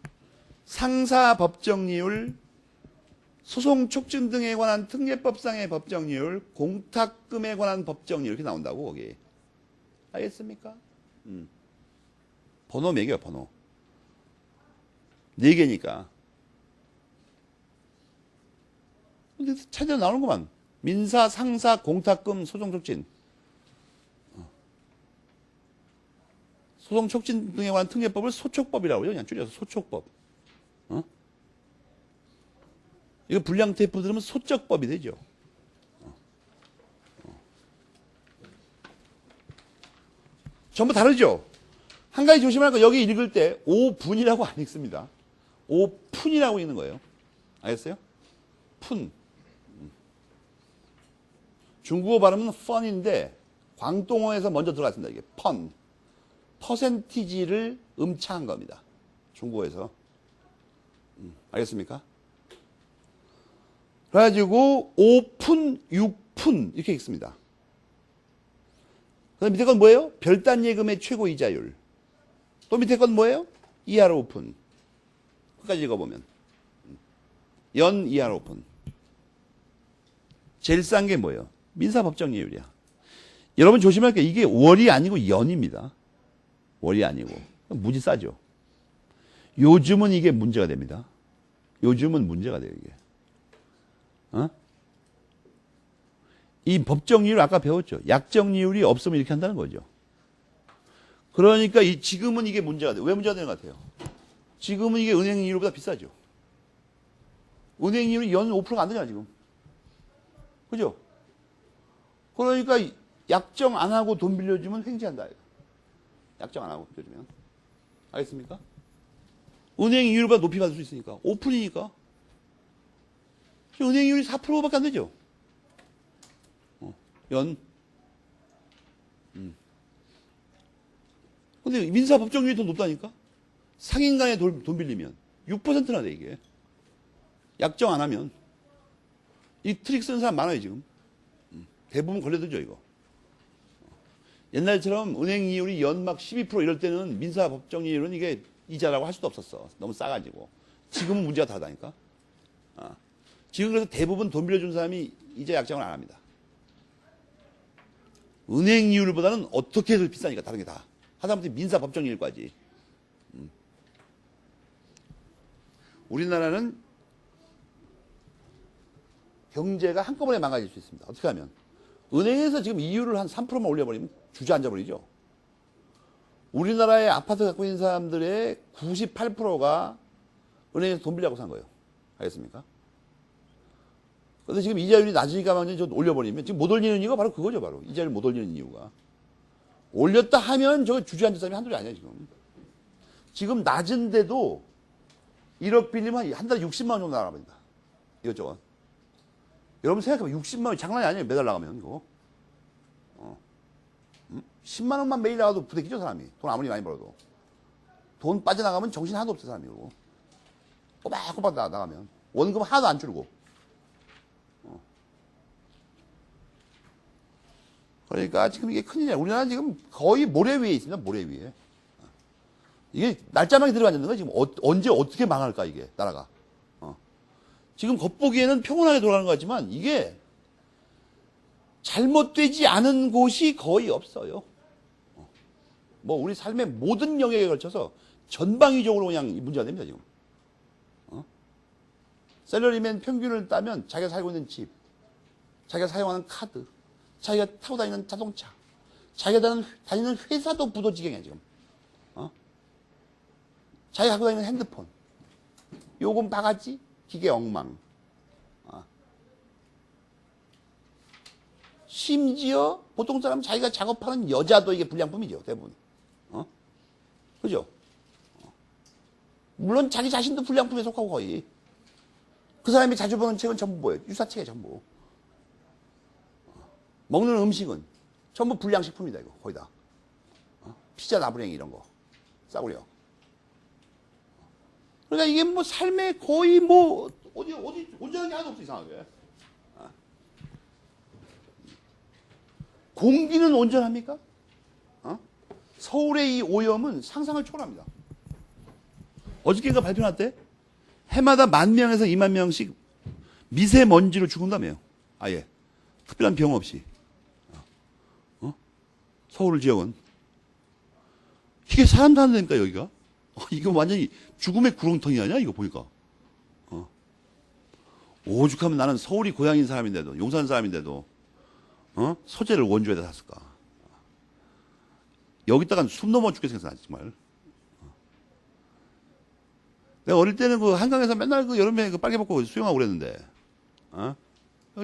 상사 법정이율, 소송 촉진 등에 관한 특례법상의 법정이율, 공탁금에 관한 법정이율 이렇게 나온다고 거기. 알겠습니까? 번호 매겨 번호. 네 개니까. 근데 차례로 나오는구만. 민사, 상사, 공탁금, 소송 촉진. 소송 촉진 등에 관한 특례법을 소촉법이라고 그러죠. 그냥 줄여서 소촉법. 이거 불량 테이프 들으면 소적법이 되죠. 전부 다르죠. 한 가지 조심할 거 여기 읽을 때 오분이라고 안 읽습니다. 오푼이라고 읽는 거예요. 알겠어요? 푼. 중국어 발음은 펀인데 광동어에서 먼저 들어갔습니다. 이게 펀. 퍼센티지를 음차한 겁니다. 중국어에서. 알겠습니까? 그래가지고 5푼, 6푼 이렇게 읽습니다. 그 다음 밑에 건 뭐예요? 별단 예금의 최고 이자율. 또 밑에 건 뭐예요? 2할 5푼. 끝까지 읽어보면. 연 이하 오픈. 제일 싼 게 뭐예요? 민사법정이율이야. 여러분 조심할 게 이게 월이 아니고 연입니다. 월이 아니고. 무지 싸죠. 요즘은 이게 문제가 됩니다. 요즘은 문제가 돼요, 이게. 어? 이 법정이율 아까 배웠죠. 약정이율이 없으면 이렇게 한다는 거죠. 그러니까 지금은 이게 문제가 돼요. 왜 문제가 되는 것 같아요? 지금은 이게 은행이율보다 비싸죠. 은행이율이 연 5%가 안 되잖아, 지금. 그죠? 그러니까 약정 안 하고 돈 빌려주면 횡재한다. 약정 안 하고 빌려주면. 알겠습니까? 은행 이율보다 높이 받을 수 있으니까. 오픈이니까. 은행 이율이 4%밖에 안 되죠. 연. 근데 민사법정률이 더 높다니까? 상인 간에 돈 빌리면 6%나 돼, 이게. 약정 안 하면. 이 트릭 쓰는 사람 많아요, 지금. 대부분 걸려들죠, 이거. 옛날처럼 은행 이율이 연 막 12% 이럴 때는 민사법정률은 이게 이자라고 할 수도 없었어. 너무 싸가지고. 지금은 문제가 다르다니까. 지금 그래서 대부분 돈 빌려준 사람이 이자 약정을 안 합니다. 은행 이율보다는 어떻게 해도 비싸니까 다른 게 다. 하다못해 민사법정률까지. 우리나라는 경제가 한꺼번에 망가질 수 있습니다. 어떻게 하면? 은행에서 지금 이율을 한 3%만 올려버리면 주저앉아버리죠. 우리나라의 아파트 갖고 있는 사람들의 98%가 은행에서 돈 빌려고 산 거예요. 알겠습니까? 그런데 지금 이자율이 낮으니까 완전히 좀 올려버리면 지금 못 올리는 이유가 바로 그거죠. 바로 이자율 못 올리는 이유가. 올렸다 하면 저 주저앉은 사람이 한둘이 아니야 지금. 지금 낮은데도 1억 빌리면 한 달에 60만 원 정도 나갑니다. 이것저것. 여러분 생각해보면 60만 원이 장난이 아니에요. 매달 나가면 이거. 10만 원만 매일 나가도 부대끼죠 사람이. 돈 아무리 많이 벌어도. 돈 빠져나가면 정신 하나도 없어 사람이. 이거. 꼬박꼬박 나가면. 원금 하나도 안 줄고. 그러니까 지금 이게 큰일이야. 우리나라는 지금 거의 모래 위에 있습니다. 모래 위에. 이게 날짜망이 들어가는 거예요. 지금 언제 어떻게 망할까 이게 나라가. 지금 겉보기에는 평온하게 돌아가는 것 같지만 이게 잘못되지 않은 곳이 거의 없어요. 뭐 우리 삶의 모든 영역에 걸쳐서 전방위적으로 그냥 문제가 됩니다 지금. 셀러리맨 평균을 따면 자기가 살고 있는 집, 자기가 사용하는 카드, 자기가 타고 다니는 자동차, 자기가 다니는 회사도 부도지경이야 지금. 자기가 갖고 다니는 핸드폰, 요금 바가지, 기계 엉망. 심지어 보통 사람 자기가 작업하는 여자도 이게 불량품이죠 대부분. 그죠? 물론 자기 자신도 불량품에 속하고 거의. 그 사람이 자주 보는 책은 전부 뭐예요? 유사책에 전부. 먹는 음식은 전부 불량식품이다 이거 거의 다. 피자 나부랭이 이런 거 싸구려. 그러니까 이게 뭐 삶에 거의 뭐 어디 온전한 게 하나도 없어 이상하게. 공기는 온전합니까? 서울의 이 오염은 상상을 초월합니다. 어저께가 발표 났대? 해마다 10,000명에서 20,000명씩 미세먼지로 죽은다며요. 아예. 특별한 병 없이. 서울 지역은. 이게 사람 사는 데니까 여기가. 이거 완전히 죽음의 구렁텅이 아니야? 이거 보니까. 오죽하면 나는 서울이 고향인 사람인데도, 용산 사람인데도, 소재를 원주에다 샀을까. 여기다가 숨 넘어 죽게 생겼어, 정말. 내가 어릴 때는 그 한강에서 맨날 그 여름에 그 빨개 벗고 수영하고 그랬는데,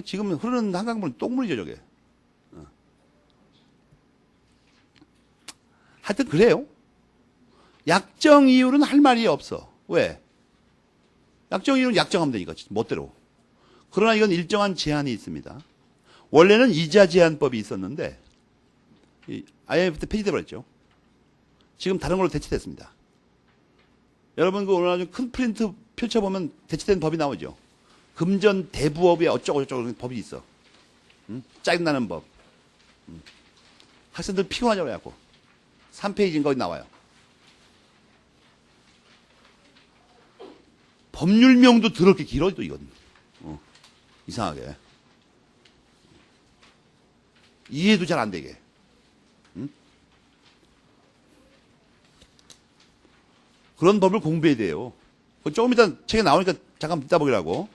지금 흐르는 한강물은 똥물이죠, 저게. 하여튼 그래요. 약정 이율은 할 말이 없어. 왜? 약정 이율은 약정하면 되니까, 멋대로. 그러나 이건 일정한 제한이 있습니다. 원래는 이자 제한법이 있었는데, IMF 때 폐지돼 버렸죠. 지금 다른 걸로 대체됐습니다. 여러분 그 오늘 아주 큰 프린트 펼쳐보면 대체된 법이 나오죠. 금전 대부업에 어쩌고저쩌고 법이 있어. 짜증나는 법. 학생들 피곤하자고 해갖고 3페이지인 거기 나와요. 법률명도 더럽게 길어, 또 이건. 이상하게. 이해도 잘 안 되게. 응? 그런 법을 공부해야 돼요. 조금 이따 책에 나오니까 잠깐 이따 보기라고.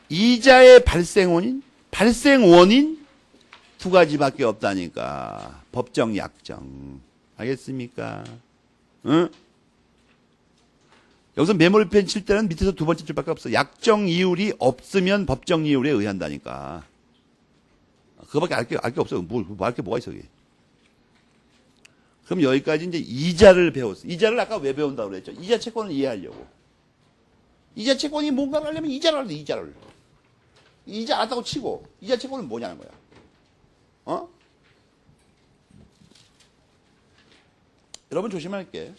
이자의 발생원인 두 가지밖에 없다니까. 법정, 약정. 알겠습니까? 응? 여기서 메모리펜 칠 때는 밑에서 두 번째 줄밖에 없어. 약정 이율이 없으면 법정 이율에 의한다니까. 그거밖에 알 게 없어. 알 게 뭐가 있어, 이게. 그럼 여기까지 이제 이자를 배웠어. 이자를 아까 왜 배운다고 그랬죠? 이자 채권을 이해하려고. 이자 채권이 뭔가를 하려면 이자를 알아야 돼, 이자를. 이자 알았다고 치고, 이자 채권은 뭐냐는 거야. 여러분 조심할게.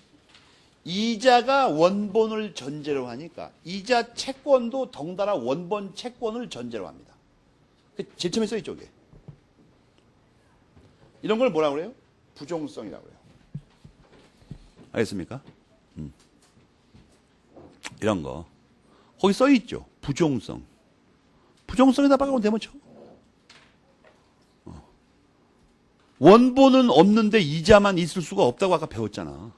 이자가 원본을 전제로 하니까 이자 채권도 덩달아 원본 채권을 전제로 합니다. 제일 처음에 써있죠, 이게. 이런 걸 뭐라고 그래요? 부종성이라고 그래요. 알겠습니까? 이런 거. 거기 써있죠. 부종성. 부종성에다 박으면 되면 쳐. 원본은 없는데 이자만 있을 수가 없다고 아까 배웠잖아.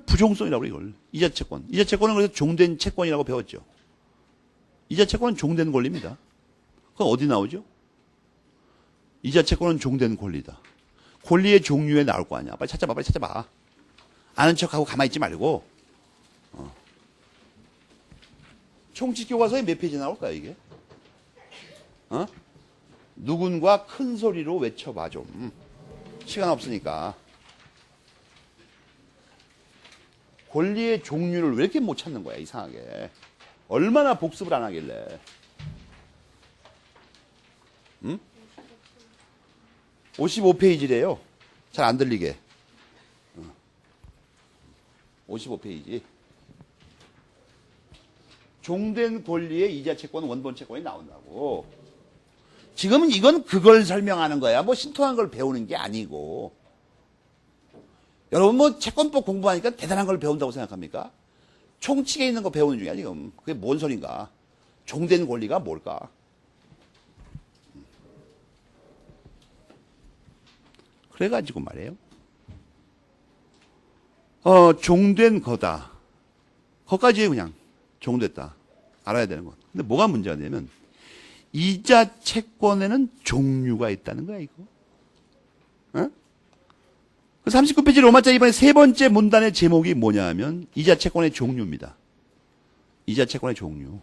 부종성이라고 그래, 이걸. 이자 채권. 이자 채권은 그래서 종된 채권이라고 배웠죠. 이자 채권은 종된 권리입니다. 그건 어디 나오죠? 이자 채권은 종된 권리다. 권리의 종류에 나올 거 아니야. 빨리 찾아봐, 빨리 찾아봐. 아는 척하고 가만히 있지 말고. 총칙 교과서에 몇 페이지 나올까요, 이게? 누군가 큰 소리로 외쳐봐, 좀. 시간 없으니까. 권리의 종류를 왜 이렇게 못 찾는 거야, 이상하게. 얼마나 복습을 안 하길래. 55페이지래요. 잘 안 들리게. 55페이지. 종된 권리의 이자 채권, 원본 채권이 나온다고. 지금은 이건 그걸 설명하는 거야. 뭐 신통한 걸 배우는 게 아니고. 여러분 뭐 채권법 공부하니까 대단한 걸 배운다고 생각합니까? 총칙에 있는 거 배우는 중이야, 지금. 그게 뭔 소린가? 종된 권리가 뭘까? 그래가지고 말이에요. 종된 거다. 거기까지 그냥 종됐다. 알아야 되는 거. 근데 뭐가 문제가 되냐면 이자 채권에는 종류가 있다는 거야, 이거. 그 39페이지 로마자 이번에 세 번째 문단의 제목이 뭐냐 하면 이자 채권의 종류입니다. 이자 채권의 종류.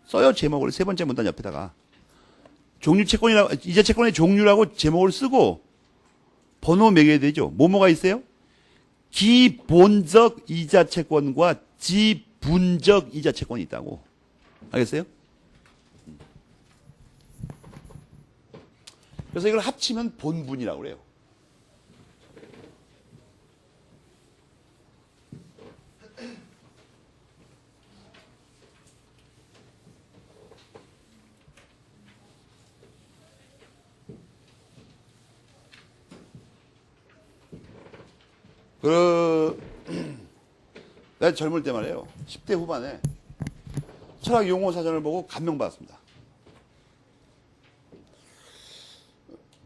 써요, 제목을. 세 번째 문단 옆에다가. 종류 채권이라고, 이자 채권의 종류라고 제목을 쓰고 번호 매겨야 되죠. 뭐가 있어요? 기본적 이자 채권과 지분적 이자 채권이 있다고. 알겠어요? 그래서 이걸 합치면 본분이라고 그래요. 내가 젊을 때 말이에요. 10대 후반에 철학 용어 사전을 보고 감명받았습니다.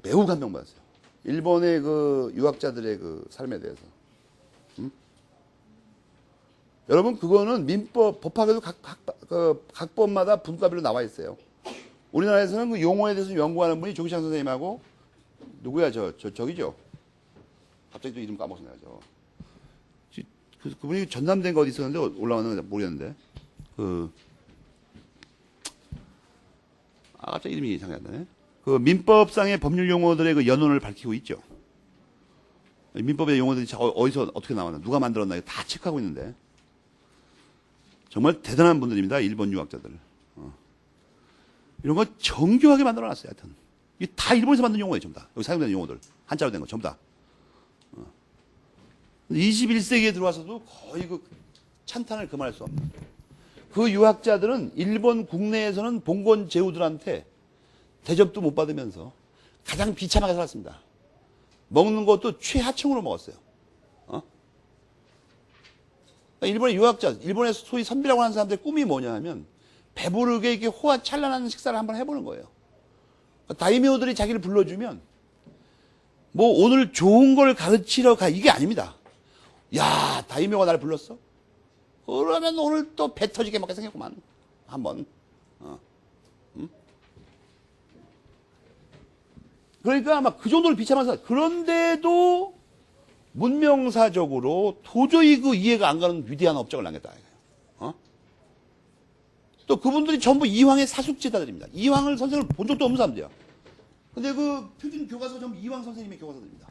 매우 감명받았어요. 일본의 그 유학자들의 그 삶에 대해서. 여러분, 그거는 민법, 법학에도 각 법마다 분과별로 나와 있어요. 우리나라에서는 그 용어에 대해서 연구하는 분이 조기창 선생님하고, 누구야, 저기죠? 갑자기 또 이름 까먹었네, 그분이 전남대인가 어디 있었는데 올라왔는지 모르겠는데. 갑자기 이름이 생각이 안 나네. 그 민법상의 법률 용어들의 그 연원을 밝히고 있죠. 민법의 용어들이 어디서 어떻게 나왔나, 누가 만들었나, 다 체크하고 있는데. 정말 대단한 분들입니다, 일본 유학자들. 이런 거 정교하게 만들어 놨어요, 하여튼. 이게 다 일본에서 만든 용어예요, 전부 다. 여기 사용되는 용어들. 한자로 된 거, 전부 다. 21세기에 들어와서도 거의 그 찬탄을 금할 수 없는. 그 유학자들은 일본 국내에서는 봉건 제후들한테 대접도 못 받으면서 가장 비참하게 살았습니다. 먹는 것도 최하층으로 먹었어요. 일본의 유학자, 일본에서 소위 선비라고 하는 사람들의 꿈이 뭐냐 하면 배부르게 이렇게 호화 찬란한 식사를 한번 해보는 거예요. 다이묘들이 자기를 불러주면 뭐 오늘 좋은 걸 가르치러 가 이게 아닙니다. 야, 다이묘가 나를 불렀어? 그러면 오늘 또 배 터지게 먹게 생겼구만. 한번. 그러니까 아마 그 정도로 비참한 사람. 그런데도 문명사적으로 도저히 그 이해가 안 가는 위대한 업적을 남겼다. 또 그분들이 전부 이황의 사숙제자들입니다. 이황을 선생을 본 적도 없는 사람들이야. 근데 그 표준 교과서 전부 이황 선생님의 교과서들입니다.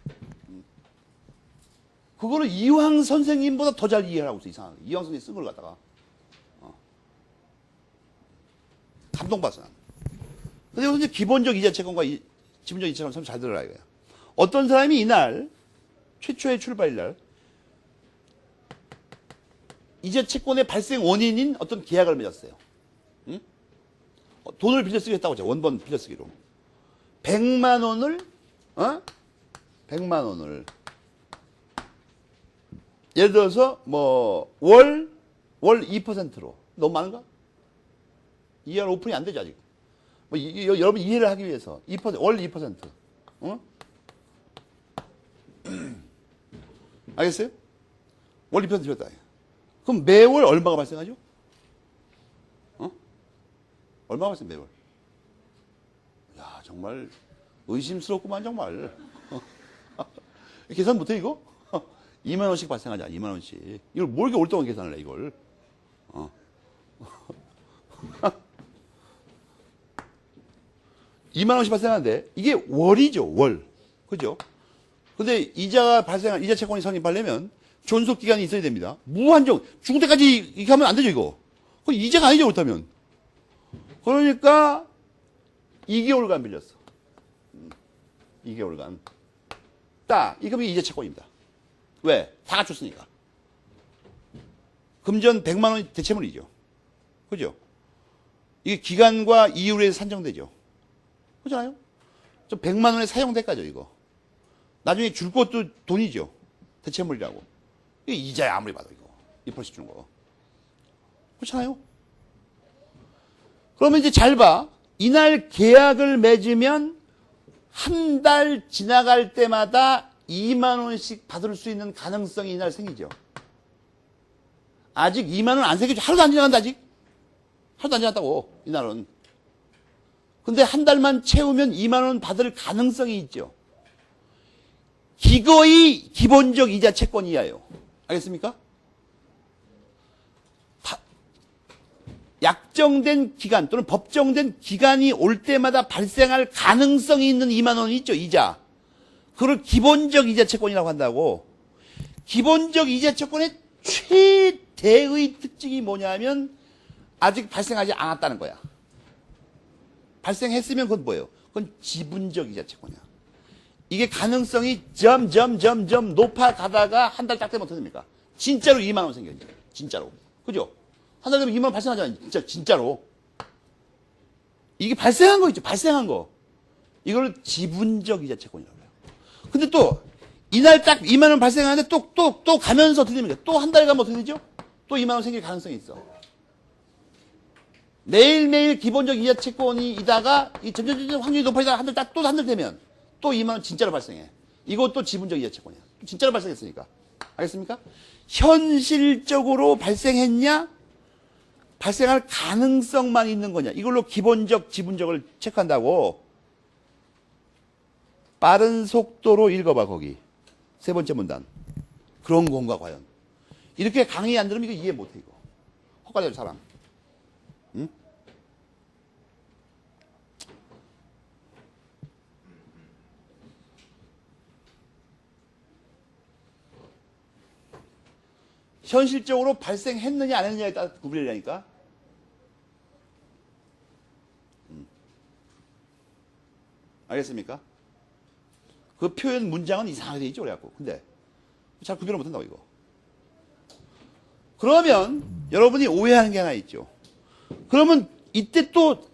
그거를 이황 선생님보다 더 잘 이해를 하고 있어, 이상하게. 이황 선생님이 쓴 걸 갖다가. 감동받았어, 난. 근데 여기서 이제 기본적 이자 채권과 지분적 이자 채권 참 잘 들어라, 이거야. 어떤 사람이 이날, 최초의 출발일 날, 이자 채권의 발생 원인인 어떤 계약을 맺었어요. 응? 돈을 빌려쓰기로 했다고 하죠. 원본 빌려쓰기로. 100만 원을, 100만 원을. 예를 들어서, 뭐, 월 2%로. 너무 많은가? 이해할 오픈이 안 되죠, 아직. 뭐, 여러분 이해를 하기 위해서. 2%, 월 2%. 알겠어요? 월 2% 들였다. 그럼 매월 얼마가 발생하죠? 얼마가 발생, 매월? 야, 정말 의심스럽구만, 정말. 계산 못해, 이거? 2만 원씩 발생하자, 2만 원씩. 이걸 뭘 이렇게 오랫동안 계산을 해, 이걸. 2만 원씩 발생하는데, 이게 월이죠, 월. 그죠? 근데 이자 채권이 성립하려면 존속 기간이 있어야 됩니다. 무한정, 죽을 때까지 이렇게 하면 안 되죠, 이거. 그거 이자가 아니죠, 그렇다면. 그러니까, 2개월간 빌렸어. 2개월간. 이거면 이자 채권입니다. 왜? 다 갖췄으니까. 금전 100만 원이 대체물이죠. 그죠? 이게 기간과 이율에 산정되죠. 그렇잖아요? 저 100만 원의 사용대가죠, 이거. 나중에 줄 것도 돈이죠. 대체물이라고. 이게 이자야, 아무리 봐도 이거. 2% 주는 거. 그렇잖아요? 그러면 이제 잘 봐. 이날 계약을 맺으면 한 달 지나갈 때마다 2만 원씩 받을 수 있는 가능성이 이날 생기죠. 아직 2만 원 안 생겼죠. 하루도 안 지나간다, 아직. 하루도 안 지났다고, 이날은. 근데 한 달만 채우면 2만 원 받을 가능성이 있죠. 기거의 기본적 이자 채권이에요. 알겠습니까? 약정된 기간 또는 법정된 기간이 올 때마다 발생할 가능성이 있는 2만 원이 있죠, 이자. 그걸 기본적 이자 채권이라고 한다고. 기본적 이자 채권의 최대의 특징이 뭐냐면 아직 발생하지 않았다는 거야. 발생했으면 그건 뭐예요? 그건 지분적 이자 채권이야. 이게 가능성이 점점 높아가다가 한 달 딱 되면 어떻게 됩니까? 진짜로 2만 원 생겨요. 진짜로. 그죠? 한 달 되면 2만 원 발생하잖아요. 진짜로. 이게 발생한 거 있죠. 발생한 거. 이걸 지분적 이자 채권이라고 해요. 근데 또 이날 딱 2만 원 발생하는데 또 가면서 어떻게 됩니까? 또 한 달 가면 어떻게 되죠? 또 2만 원 생길 가능성이 있어. 매일매일 기본적 이자 채권이 이다가 점점 확률이 높아지다가 한 달 딱 또 한 달 되면 또 2만 원 진짜로 발생해. 이것도 지분적 이자 채권이야. 진짜로 발생했으니까. 알겠습니까? 현실적으로 발생했냐? 발생할 가능성만 있는 거냐? 이걸로 기본적, 지분적을 체크한다고. 빠른 속도로 읽어봐, 거기. 세 번째 문단. 그런 건가, 과연? 이렇게 강의 안 들으면 이거 이해 못해, 이거. 헛갈려요, 사람. 응? 현실적으로 발생했느냐 안 했느냐에 따라 구분이라니까. 알겠습니까? 그 표현 문장은 이상하게 돼 있죠, 그래갖고. 근데 잘 구별을 못한다고, 이거. 그러면 여러분이 오해하는 게 하나 있죠. 그러면 이때 또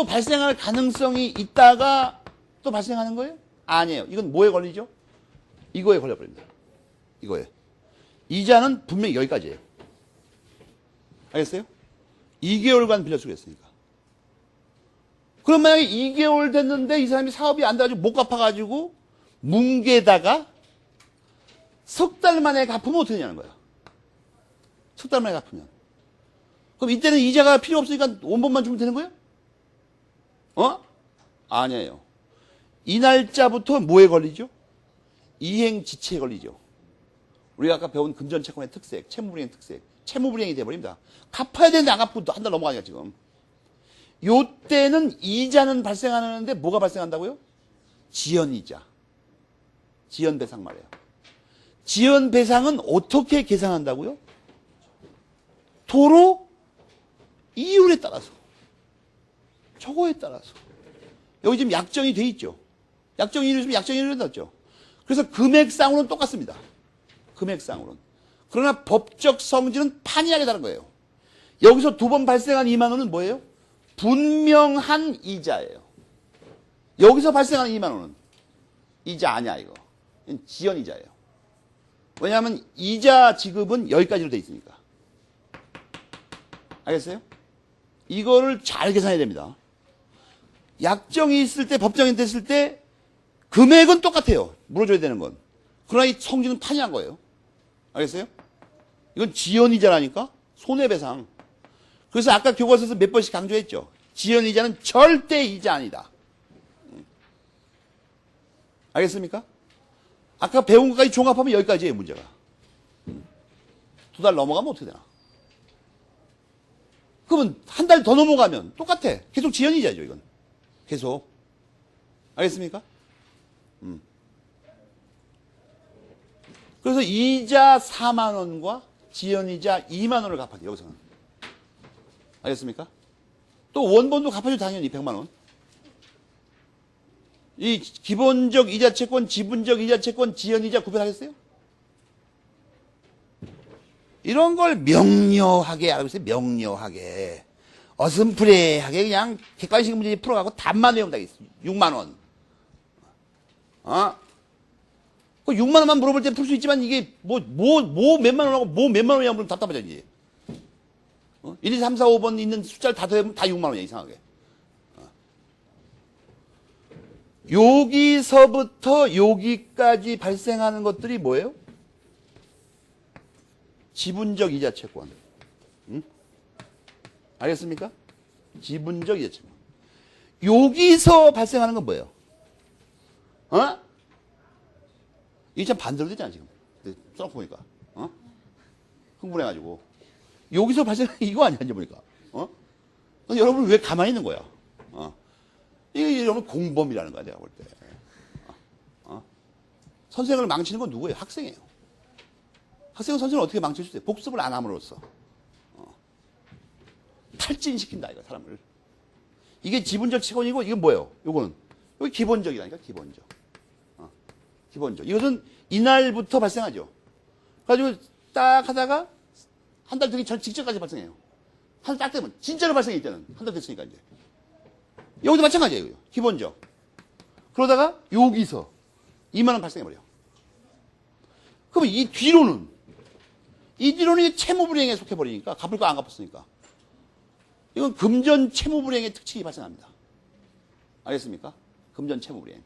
발생할 가능성이 있다가 또 발생하는 거예요? 아니에요. 이건 뭐에 걸리죠? 이거에 걸려버립니다. 이거에. 이자는 분명히 여기까지예요. 알겠어요? 2개월간 빌려 쓰고 했으니까. 그럼 만약에 2개월 됐는데 이 사람이 사업이 안 돼가지고 못 갚아가지고 뭉개다가 석 달 만에 갚으면 어떻게 되냐는 거야. 석 달 만에 갚으면. 그럼 이때는 이자가 필요 없으니까 원본만 주면 되는 거예요? 아니에요. 이 날짜부터 뭐에 걸리죠? 이행지체에 걸리죠. 우리가 아까 배운 금전채권의 특색, 채무불이행 특색, 채무불이행이 돼버립니다. 갚아야 되는데 안 갚고 한 달 넘어가니까 지금. 요때는 이자는 발생하는데 뭐가 발생한다고요? 지연이자. 지연배상 말이에요. 지연배상은 어떻게 계산한다고요? 도로 이율에 따라서. 저거에 따라서. 여기 지금 약정이 돼 있죠. 약정 이율이 있으면 약정 이율이 났죠. 그래서 금액상으로는 똑같습니다. 금액상으로는. 그러나 법적 성질은 판이하게 다른 거예요. 여기서 두 번 발생한 2만 원은 뭐예요? 분명한 이자예요. 여기서 발생하는 2만 원은 이자 아니야 이거. 지연이자예요. 왜냐하면 이자 지급은 여기까지로 돼 있으니까. 알겠어요? 이거를 잘 계산해야 됩니다. 약정이 있을 때, 법정이 됐을 때 금액은 똑같아요. 물어줘야 되는 건. 그러나 이 성질은 판이한 거예요. 알겠어요? 이건 지연이자라니까? 손해배상. 그래서 아까 교과서에서 몇 번씩 강조했죠. 지연이자는 절대 이자 아니다. 알겠습니까? 아까 배운 것까지 종합하면 여기까지예요, 문제가. 두 달 넘어가면 어떻게 되나? 그러면 한 달 더 넘어가면 똑같아. 계속 지연이자죠, 이건. 계속. 알겠습니까? 그래서 이자 4만 원과 지연이자 2만 원을 갚아야 돼요, 여기서는. 알겠습니까? 또 원본도 갚아줘, 당연히 100만 원. 이 기본적 이자채권, 지분적 이자채권, 지연이자 구별하겠어요? 이런 걸 명료하게 알고 있어요. 명료하게. 어슴푸레하게 그냥 객관식 문제 풀어가고 답만 외우면 되겠어. 6만 원. 그 6만 원만 물어볼 때 풀 수 있지만 이게 뭐 몇만 원하고 뭐 몇만 원이야 물으면 답답하죠, 이제. 1, 2, 3, 4, 5번 있는 숫자를 다 더하면 다 6만 원이야, 이상하게. 여기서부터 여기까지 발생하는 것들이 뭐예요? 지분적 이자채권. 알겠습니까? 지분적 이자채권. 여기서 발생하는 건 뭐예요? 이게 참 반대로 되잖아, 지금. 써놓고 보니까. 흥분해가지고. 여기서 발생하는 게 이거 아니야, 이제 보니까. 여러분 왜 가만히 있는 거야? 이게 여러분 공범이라는 거야, 내가 볼 때. 선생을 망치는 건 누구예요? 학생이에요. 학생은 선생을 어떻게 망칠 수 있어요? 복습을 안 함으로써. 탈진시킨다, 이거, 사람을. 이게 지분적 채권이고, 이건 뭐예요? 요거는. 여기 기본적이라니까, 기본적. 기본적. 이것은 이날부터 발생하죠. 그래가지고 딱 하다가 한 달 되기 전 직전까지 발생해요. 한 달 딱 되면, 진짜로 발생해, 이때는. 한 달 됐으니까, 이제. 여기도 마찬가지예요, 기본적. 그러다가 여기서 2만 원 발생해버려. 그러면 이 뒤로는 채무불이행에 속해버리니까, 갚을 거 안 갚았으니까. 이건 금전 채무불이행의 특징이 발생합니다. 알겠습니까? 금전 채무불이행.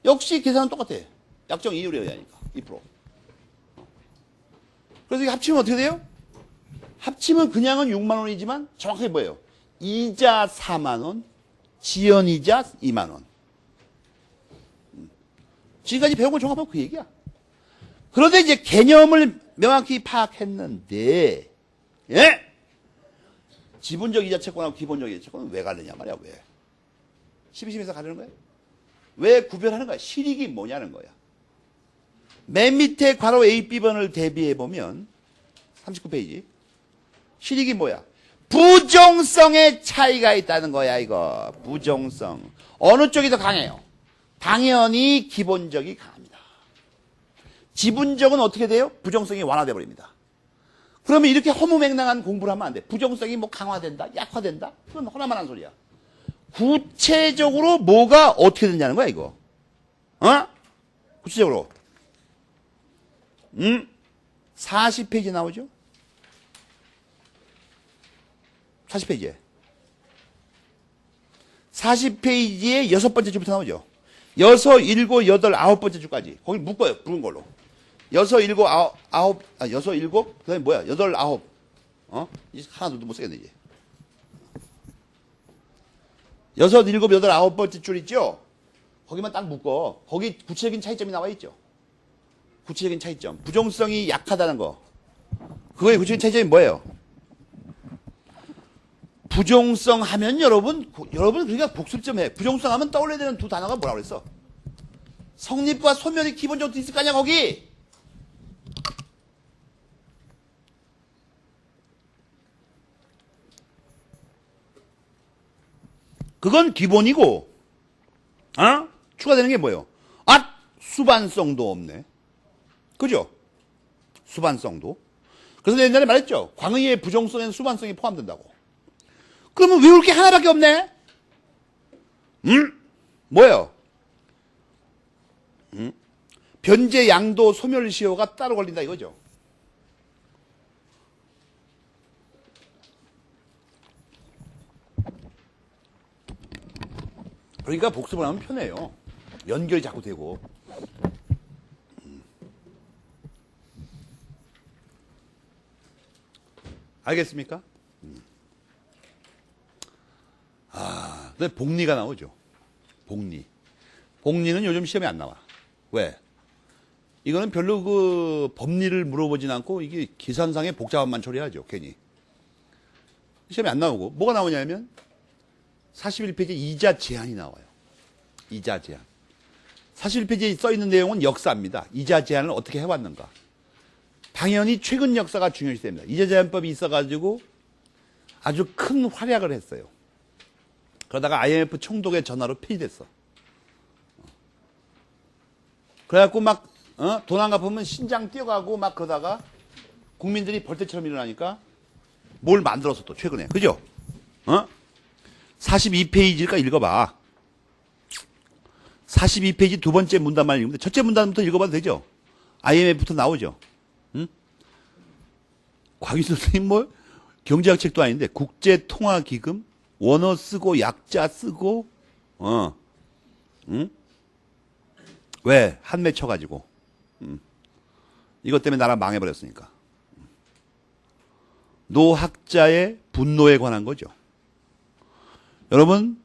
역시 계산은 똑같아. 약정 이율이어야 하니까, 2%. 그래서 이게 합치면 어떻게 돼요? 합치면 그냥은 6만 원이지만 정확하게 뭐예요? 이자 4만 원, 지연이자 2만 원. 지금까지 배운 걸 종합하면 그 얘기야. 그런데 이제 개념을 명확히 파악했는데, 예? 지분적 이자채권하고 기본적 이자채권은 왜 가느냐 말이야, 왜? 12심에서 가려는 거야? 왜 구별하는 거야? 실익이 뭐냐는 거야. 맨 밑에 괄호 A, B번을 대비해보면, 39페이지. 실익이 뭐야? 부정성의 차이가 있다는 거야, 이거. 부정성. 어느 쪽이 더 강해요? 당연히 기본적이 강합니다. 지분적은 어떻게 돼요? 부정성이 완화돼 버립니다. 그러면 이렇게 허무맹랑한 공부를 하면 안 돼. 부정성이 뭐 강화된다, 약화된다? 그건 허나만한 소리야. 구체적으로 뭐가 어떻게 되냐는 거야, 이거. 구체적으로. 40페이지 나오죠? 40페이지에. 40페이지에 여섯 번째 줄부터 나오죠? 여섯, 일곱, 여덟, 아홉 번째 줄까지. 거기 묶어요. 붉은 걸로. 여섯, 일곱, 여섯, 일곱, 그 다음에 뭐야? 여덟, 아홉. 이제 하나, 둘도 못 쓰겠네, 이제. 여섯, 일곱, 여덟, 아홉 번째 줄 있죠? 거기만 딱 묶어. 거기 구체적인 차이점이 나와 있죠? 구체적인 차이점. 부정성이 약하다는 거. 그거의 구체적인 차이점이 뭐예요? 부정성 하면 여러분 그러니까 복습 좀 해. 부정성 하면 떠올려야 되는 두 단어가 뭐라고 그랬어? 성립과 소멸이 기본적으로 있을 거 아니야, 거기? 그건 기본이고, 추가되는 게 뭐예요? 수반성도 없네. 그죠? 수반성도. 그래서 옛날에 말했죠. 광의의 부정성에는 수반성이 포함된다고. 그러면 외울 게 하나밖에 없네? 뭐예요? 변제, 양도, 소멸시효가 따로 걸린다 이거죠. 그러니까 복습을 하면 편해요. 연결이 자꾸 되고. 알겠습니까? 근데 복리가 나오죠. 복리. 복리는 요즘 시험에 안 나와. 왜? 이거는 별로 그 법리를 물어보진 않고 이게 계산상의 복잡함만 처리하죠. 괜히. 시험에 안 나오고. 뭐가 나오냐면 41페이지 이자 제한이 나와요. 이자 제한. 41페이지에 써있는 내용은 역사입니다. 이자 제한을 어떻게 해왔는가. 당연히 최근 역사가 중요시 됩니다. 이자 제한법이 있어가지고 아주 큰 활약을 했어요. 그러다가 IMF 총독의 전화로 폐지됐어. 그래갖고 막, 돈 안 갚으면 신장 뛰어가고 막 그러다가 국민들이 벌떼처럼 일어나니까 뭘 만들었어 또 최근에. 그죠? 42페이지니까 읽어봐. 42페이지 두 번째 문단만 읽으면 돼. 첫째 문단부터 읽어봐도 되죠? IMF부터 나오죠? 곽윤 선생님 뭐 경제학 책도 아닌데 국제통화기금 원어 쓰고 약자 쓰고 왜? 한매 쳐가지고 이것 때문에 나라 망해버렸으니까. 노학자의 분노에 관한 거죠. 여러분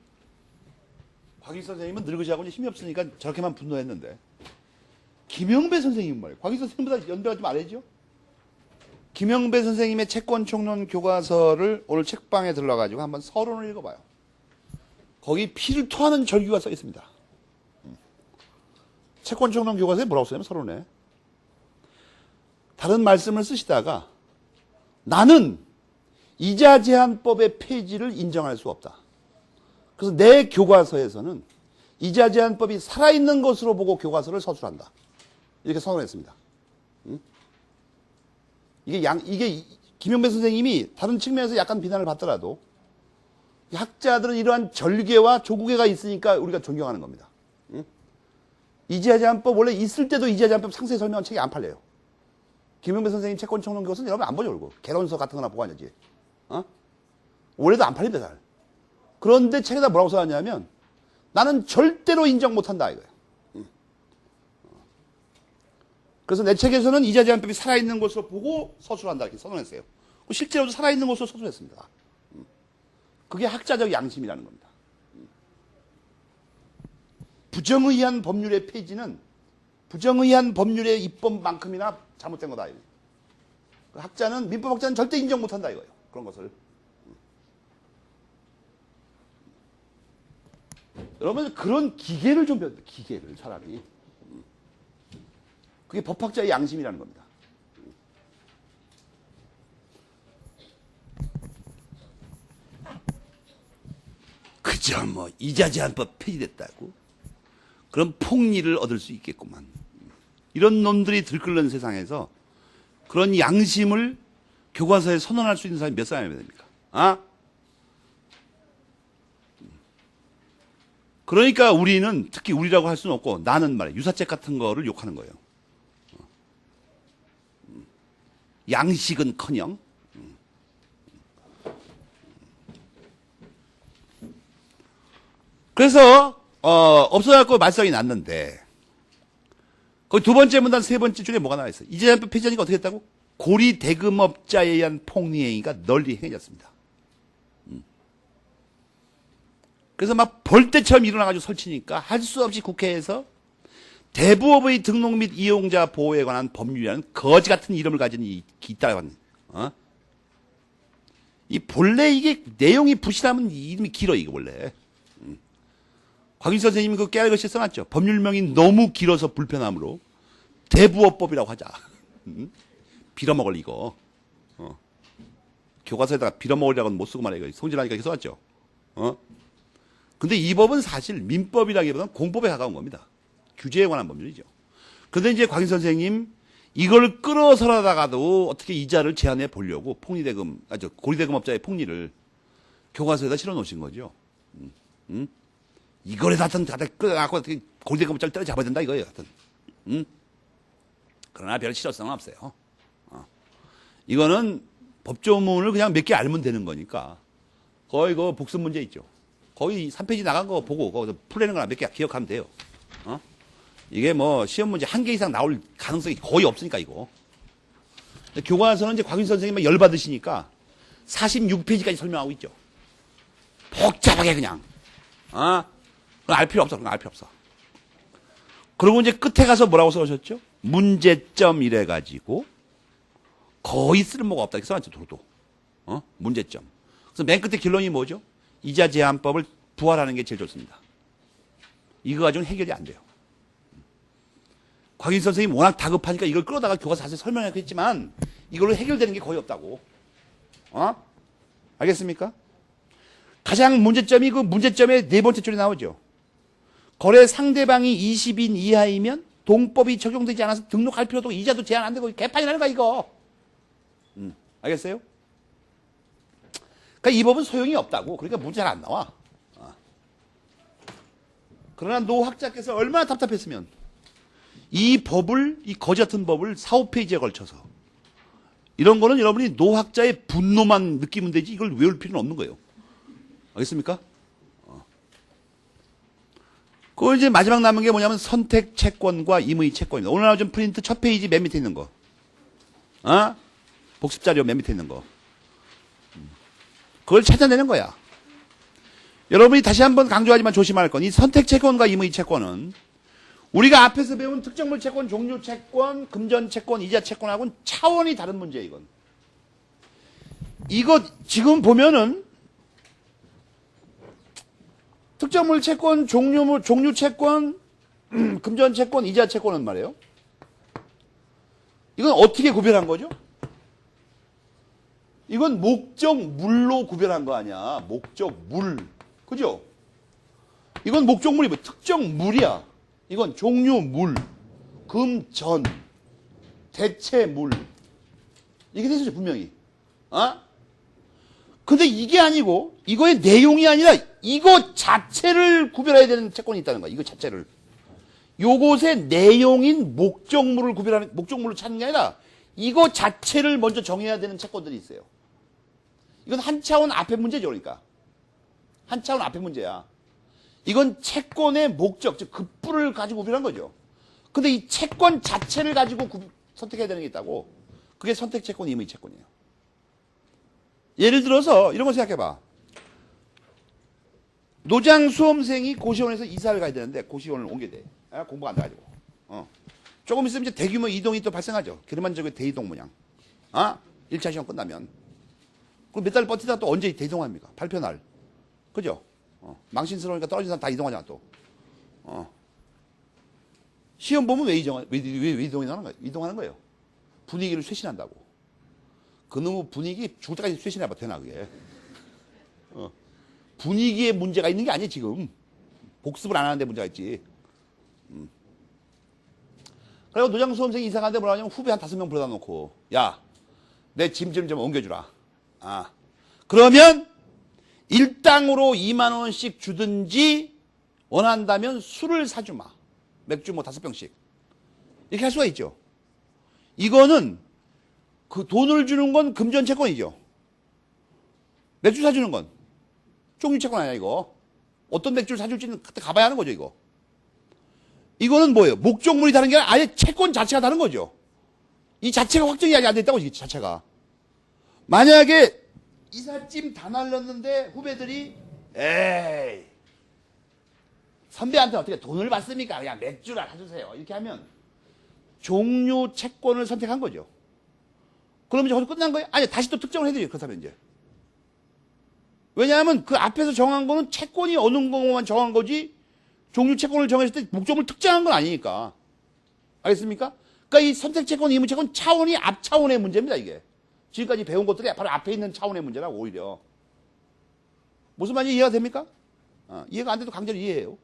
곽익 선생님은 늙으시하고 힘이 없으니까 저렇게만 분노했는데 김영배 선생님은 말이에요. 곽익 선생님보다 연배가 좀 아래죠? 김영배 선생님의 채권총론 교과서를 오늘 책방에 들러가지고 한번 서론을 읽어봐요. 거기 피를 토하는 절규가 써 있습니다. 채권총론 교과서에 뭐라고 써냐면 서론에 다른 말씀을 쓰시다가 나는 이자 제한법의 폐지를 인정할 수 없다. 그래서 내 교과서에서는 이자 제한법이 살아있는 것으로 보고 교과서를 서술한다. 이렇게 선언했습니다. 이게 김영배 선생님이 다른 측면에서 약간 비난을 받더라도 학자들은 이러한 절개와 조국애가 있으니까 우리가 존경하는 겁니다. 이자 제한법 원래 있을 때도 이자 제한법 상세히 설명한 책이 안 팔려요. 김영배 선생님 채권총론 교과서는 여러분 안 보죠, 그리고 개론서 같은 거나 보고 하냐지. 원래도 안 팔립니다, 잘. 그런데 책에다 뭐라고 써놨냐면 나는 절대로 인정 못한다 이거예요. 그래서 내 책에서는 이자 제한법이 살아있는 것으로 보고 서술한다 이렇게 선언했어요. 실제로도 살아있는 것으로 서술했습니다. 그게 학자적 양심이라는 겁니다. 부정의한 법률의 폐지는 부정의한 법률의 입법만큼이나 잘못된 거다. 학자는 민법학자는 절대 인정 못한다 이거예요. 그런 것을. 여러분 그런 기계를 좀 배웠다. 기계를 차라리. 그게 법학자의 양심이라는 겁니다. 그저 뭐 이자 제한법 폐지됐다고 그런 폭리를 얻을 수 있겠구만. 이런 놈들이 들끓는 세상에서 그런 양심을 교과서에 선언할 수 있는 사람이 몇 사람이 됩니까? 그러니까 우리는 특히 우리라고 할 수는 없고 나는 말이야 유사책 같은 거를 욕하는 거예요. 양식은커녕. 그래서 없어질 거 말썽이 났는데 거기 두 번째 문단 세 번째 줄에 뭐가 나와 있어요? 이재명 피의자니까 어떻게 했다고? 고리 대금업자에 의한 폭리 행위가 널리 행해졌습니다. 그래서 막 벌떼처럼 일어나가지고 설치니까 할 수 없이 국회에서 대부업의 등록 및 이용자 보호에 관한 법률이라는 거지 같은 이름을 가진 이 있다고 이 본래 이게 내용이 부실하면 이름이 길어 이게 원래. 곽윤 선생님이 그 깨알같이 써놨죠. 법률명이 너무 길어서 불편함으로 대부업법이라고 하자. 빌어먹을 이거. 교과서에다가 빌어먹으려고는 못 쓰고 말이야. 이거 성질하니까 이렇게 써놨죠. 근데 이 법은 사실 민법이라기보다는 공법에 가까운 겁니다. 규제에 관한 법률이죠. 그런데 이제 곽윤 선생님 이걸 끌어서라다가도 어떻게 이자를 제한해 보려고 폭리대금, 고리대금업자의 폭리를 교과서에다 실어 놓으신 거죠. 이거를 하여튼 끌어갖고 어떻게 고리대금업자를 때려잡아야 된다 이거예요. 하여튼. 그러나 별 실효성은 없어요. 이거는 법조문을 그냥 몇 개 알면 되는 거니까 거의 그 복습 문제 있죠. 거의 3페이지 나간 거 보고 거기서 풀리는 거나 몇 개 기억하면 돼요. 이게 뭐 시험 문제 한 개 이상 나올 가능성이 거의 없으니까 이거. 교과서는 이제 곽윤 선생님만 열받으시니까 46페이지까지 설명하고 있죠. 복잡하게 그냥. 그건 알 필요 없어. 그건 알 필요 없어. 그리고 이제 끝에 가서 뭐라고 써오셨죠? 문제점 이래가지고 거의 쓸모가 없다. 이렇게 써놨죠. 도로. 문제점. 그래서 맨 끝에 결론이 뭐죠? 이자 제한법을 부활하는 게 제일 좋습니다. 이거 가지고는 해결이 안 돼요. 곽윤 선생님 워낙 다급하니까 이걸 끌어다가 교과서 자세히 설명했겠지만 이걸로 해결되는 게 거의 없다고. 알겠습니까? 가장 문제점이 그 문제점의 네 번째 줄에 나오죠. 거래 상대방이 20인 이하이면 동법이 적용되지 않아서 등록할 필요도 이자도 제한 안 되고 개판이라는 거야 이거. 알겠어요? 그러니까 이 법은 소용이 없다고. 그러니까 문제 잘 안 나와. 그러나 노 학자께서 얼마나 답답했으면 이 법을, 이 거지 같은 법을 4, 5페이지에 걸쳐서 이런 거는 여러분이 노학자의 분노만 느끼면 되지 이걸 외울 필요는 없는 거예요. 알겠습니까? 그 이제 마지막 남은 게 뭐냐면 선택 채권과 임의 채권입니다. 오늘 나와준 프린트 첫 페이지 맨 밑에 있는 거. 복습 자료 맨 밑에 있는 거. 그걸 찾아내는 거야. 여러분이 다시 한번 강조하지만 조심할 건 이 선택 채권과 임의 채권은 우리가 앞에서 배운 특정물 채권, 종류 채권, 금전 채권, 이자 채권하고는 차원이 다른 문제예요, 이건. 이거 지금 보면은 특정물 채권, 종류 채권, 금전 채권, 이자 채권은 말이에요. 이건 어떻게 구별한 거죠? 이건 목적물로 구별한 거 아니야. 목적물. 그죠? 이건 목적물이 뭐 특정물이야. 이건 종류물, 금전, 대체물. 이게 되죠, 분명히. 근데 이게 아니고, 이거의 내용이 아니라, 이거 자체를 구별해야 되는 채권이 있다는 거야, 이거 자체를. 요것의 내용인 목적물을 구별하는, 목적물을 찾는 게 아니라, 이거 자체를 먼저 정해야 되는 채권들이 있어요. 이건 한 차원 앞의 문제죠, 그러니까. 한 차원 앞의 문제야. 이건 채권의 목적, 즉 급부를 가지고 구별한 거죠. 근데 이 채권 자체를 가지고 선택해야 되는 게 있다고. 그게 선택 채권, 임의 채권이에요. 예를 들어서 이런 거 생각해봐. 노장 수험생이 고시원에서 이사를 가야 되는데 고시원을 옮겨야 돼. 공부가 안 돼가지고. 조금 있으면 이제 대규모 이동이 또 발생하죠. 게르만족의 대이동 모양. 1차 시험 끝나면. 그럼 몇 달 버티다 또 언제 대이동합니까? 발표날. 그죠? 망신스러우니까 떨어진 사람 다 이동하잖아, 또. 시험 보면 왜 이동하는 거예요? 분위기를 쇄신한다고. 그놈의 분위기 죽을 때까지 쇄신해봐, 되나, 그게. 분위기에 문제가 있는 게 아니에요, 지금. 복습을 안 하는데 문제가 있지. 그리고 노장 수험생이 이사 가는데 뭐라 하냐면 후배 한 5명 불러다 놓고, 야, 내 짐 좀 옮겨주라. 그러면 일당으로 2만 원씩 주든지 원한다면 술을 사주마. 맥주 뭐 5병씩. 이렇게 할 수가 있죠. 이거는 그 돈을 주는 건 금전 채권이죠. 맥주 사주는 건 종류 채권 아니야, 이거. 어떤 맥주를 사줄지는 그때 가봐야 하는 거죠, 이거. 이거는 뭐예요? 목적물이 다른 게 아니라 아예 채권 자체가 다른 거죠. 이 자체가 확정이 아직 안 됐다고, 이 자체가. 만약에 이삿짐 다 날렸는데 후배들이 에이 선배한테 어떻게 돈을 받습니까? 그냥 맥주를 사주세요. 이렇게 하면 종료 채권을 선택한 거죠. 그러면 이제 거기서 끝난 거예요? 아니, 다시 또 특정을 해드려요. 그렇다면 이제. 왜냐하면 그 앞에서 정한 거는 채권이 어느 것만 정한 거지 종료 채권을 정했을 때 목적을 특정한 건 아니니까. 알겠습니까? 그러니까 이 선택 채권, 의무 채권 차원이 앞 차원의 문제입니다, 이게. 지금까지 배운 것들이 바로 앞에 있는 차원의 문제라고, 오히려. 무슨 말인지 이해가 됩니까? 이해가 안 돼도 강제로 이해해요.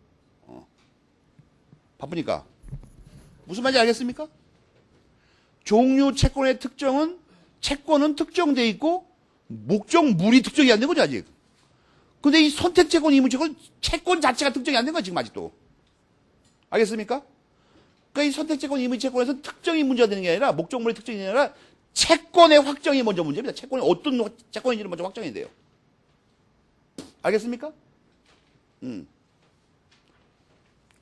바쁘니까. 무슨 말인지 알겠습니까? 종료 채권의 특정은 채권은 특정돼 있고 목적물이 특정이 안 된 거죠, 아직. 근데 이 선택 채권, 의무 채권 채권 자체가 특정이 안 된 거야, 지금 아직도. 알겠습니까? 그러니까 이 선택 채권, 의무 채권에서 특정이 문제가 되는 게 아니라 목적물의 특정이 아니라 채권의 확정이 먼저 문제입니다. 채권이 어떤 채권인지를 먼저 확정해야 돼요. 알겠습니까?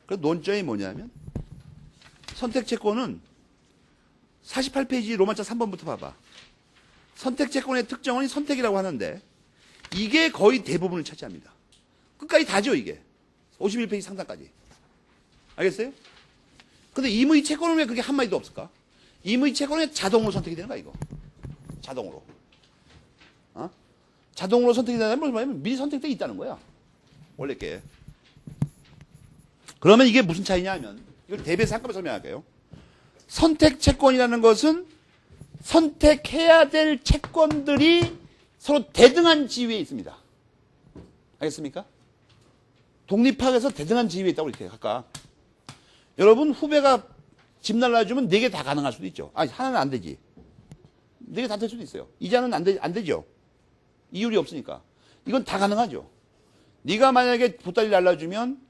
그 논점이 뭐냐면 선택 채권은 48페이지 로마자 3번부터 봐봐. 선택 채권의 특정은 선택이라고 하는데 이게 거의 대부분을 차지합니다. 끝까지 다죠, 이게. 51페이지 상단까지. 알겠어요? 근데 임의 채권은 왜 그게 한마디도 없을까? 임의 채권은 자동으로 선택이 되는 거야, 이거. 자동으로. 자동으로 선택이 된다는 무슨 말이냐면 미리 선택돼 있다는 거야. 원래 게. 그러면 이게 무슨 차이냐 하면 이걸 대비해서 한꺼번에 설명할게요. 선택 채권이라는 것은 선택해야 될 채권들이 서로 대등한 지위에 있습니다. 알겠습니까? 독립학에서 대등한 지위에 있다고 이렇게 각각. 여러분 후배가 집 날라주면 4개 다 가능할 수도 있죠. 아니, 하나는 안 되지. 4개 다 될 수도 있어요. 이자는 안 되죠. 이율이 없으니까. 이건 다 가능하죠. 네가 만약에 보따리 날라주면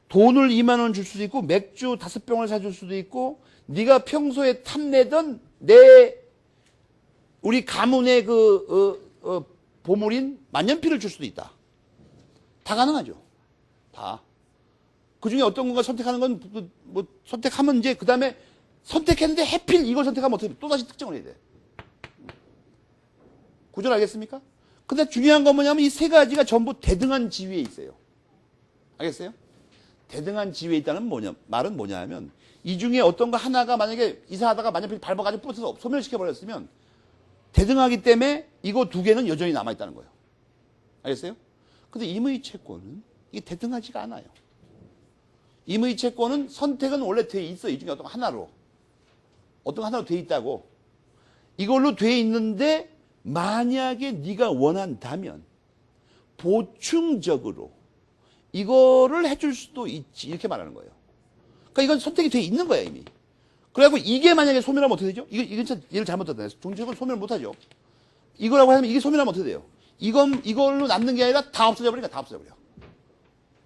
돈을 2만 원 줄 수도 있고 맥주 5병을 사줄 수도 있고 네가 평소에 탐내던 우리 가문의 보물인 만년필을 줄 수도 있다. 다 가능하죠. 다. 그 중에 어떤 건가 선택하는 건 선택하면 이제 그 다음에 선택했는데 해필 이걸 선택하면 어떻게 또다시 특정을 해야 돼. 구조를 알겠습니까? 근데 중요한 건 뭐냐면 이 세 가지가 전부 대등한 지위에 있어요. 알겠어요? 대등한 지위에 있다는 말은 뭐냐 하면 이 중에 어떤 거 하나가 만약에 이사하다가 만년필 밟아가지고 부서서 소멸시켜버렸으면 대등하기 때문에 이거 2개는 여전히 남아있다는 거예요. 알겠어요? 근데 임의 채권은 이게 대등하지가 않아요. 임의 채권은 선택은 원래 돼 있어. 이 중에 어떤 하나로 돼 있다고. 이걸로 돼 있는데 만약에 네가 원한다면 보충적으로 이거를 해줄 수도 있지. 이렇게 말하는 거예요. 그러니까 이건 선택이 돼 있는 거야, 이미. 그래갖고 이게 만약에 소멸하면 어떻게 되죠? 이건 진짜 얘를 잘못했다. 종지책은 소멸 못하죠. 이거라고 하면 이게 소멸하면 어떻게 돼요? 이걸로 남는 게 아니라 다 없어져 버리니까 다 없어져 버려.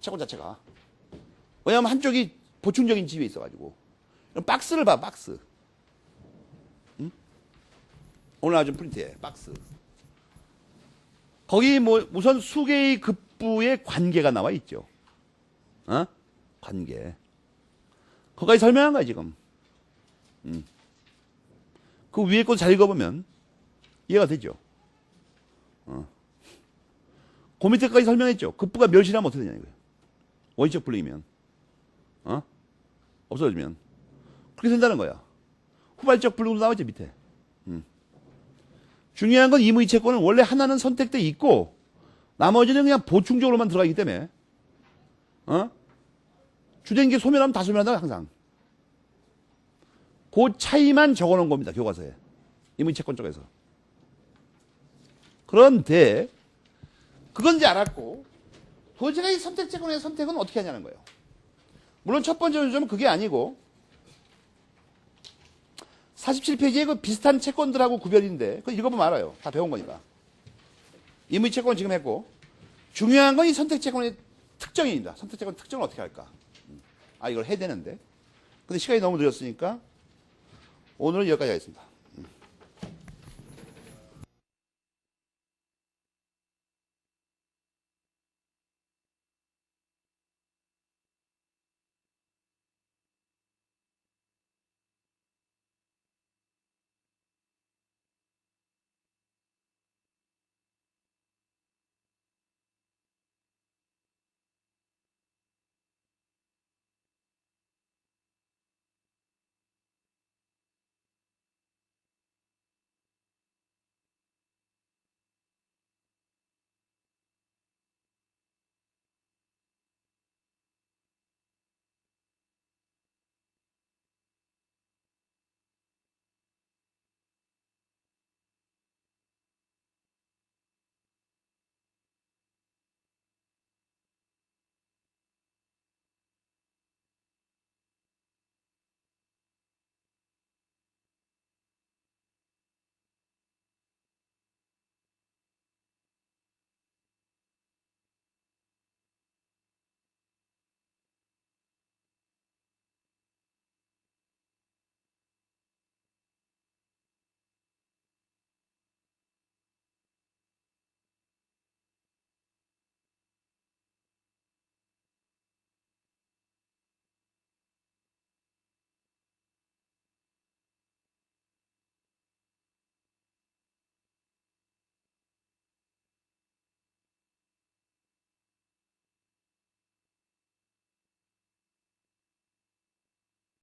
채권 자체가. 왜냐하면 한쪽이 보충적인 지위에 있어가지고. 박스를 봐, 박스. 응? 오늘 아주 프린트해, 박스. 거기 우선 수개의 급부의 관계가 나와 있죠. 관계. 거기까지 설명한 거야, 지금. 그 위에 거 잘 읽어보면 이해가 되죠. 그 밑에까지 설명했죠. 급부가 멸실하면 어떻게 되냐, 이거예요. 원시적 불능이면. 없어지면. 그렇게 된다는 거야. 후발적 불능도 나와있죠, 밑에. 중요한 건 임의 채권은 원래 하나는 선택돼 있고, 나머지는 그냥 보충적으로만 들어가기 때문에, 주된 게 소멸하면 다 소멸한다, 항상. 그 차이만 적어 놓은 겁니다, 교과서에. 임의 채권 쪽에서. 그런데, 그건 이제 알았고, 도대체가 이 선택 채권의 선택은 어떻게 하냐는 거예요. 물론 첫 번째 요점은 그게 아니고, 47페이지에 그 비슷한 채권들하고 구별인데, 그거 읽어보면 알아요. 다 배운 거니까. 임의 채권은 지금 했고, 중요한 건 이 선택 채권의 특정입니다. 선택 채권 특정을 어떻게 할까? 이걸 해야 되는데. 근데 시간이 너무 늦었으니까, 오늘은 여기까지 하겠습니다.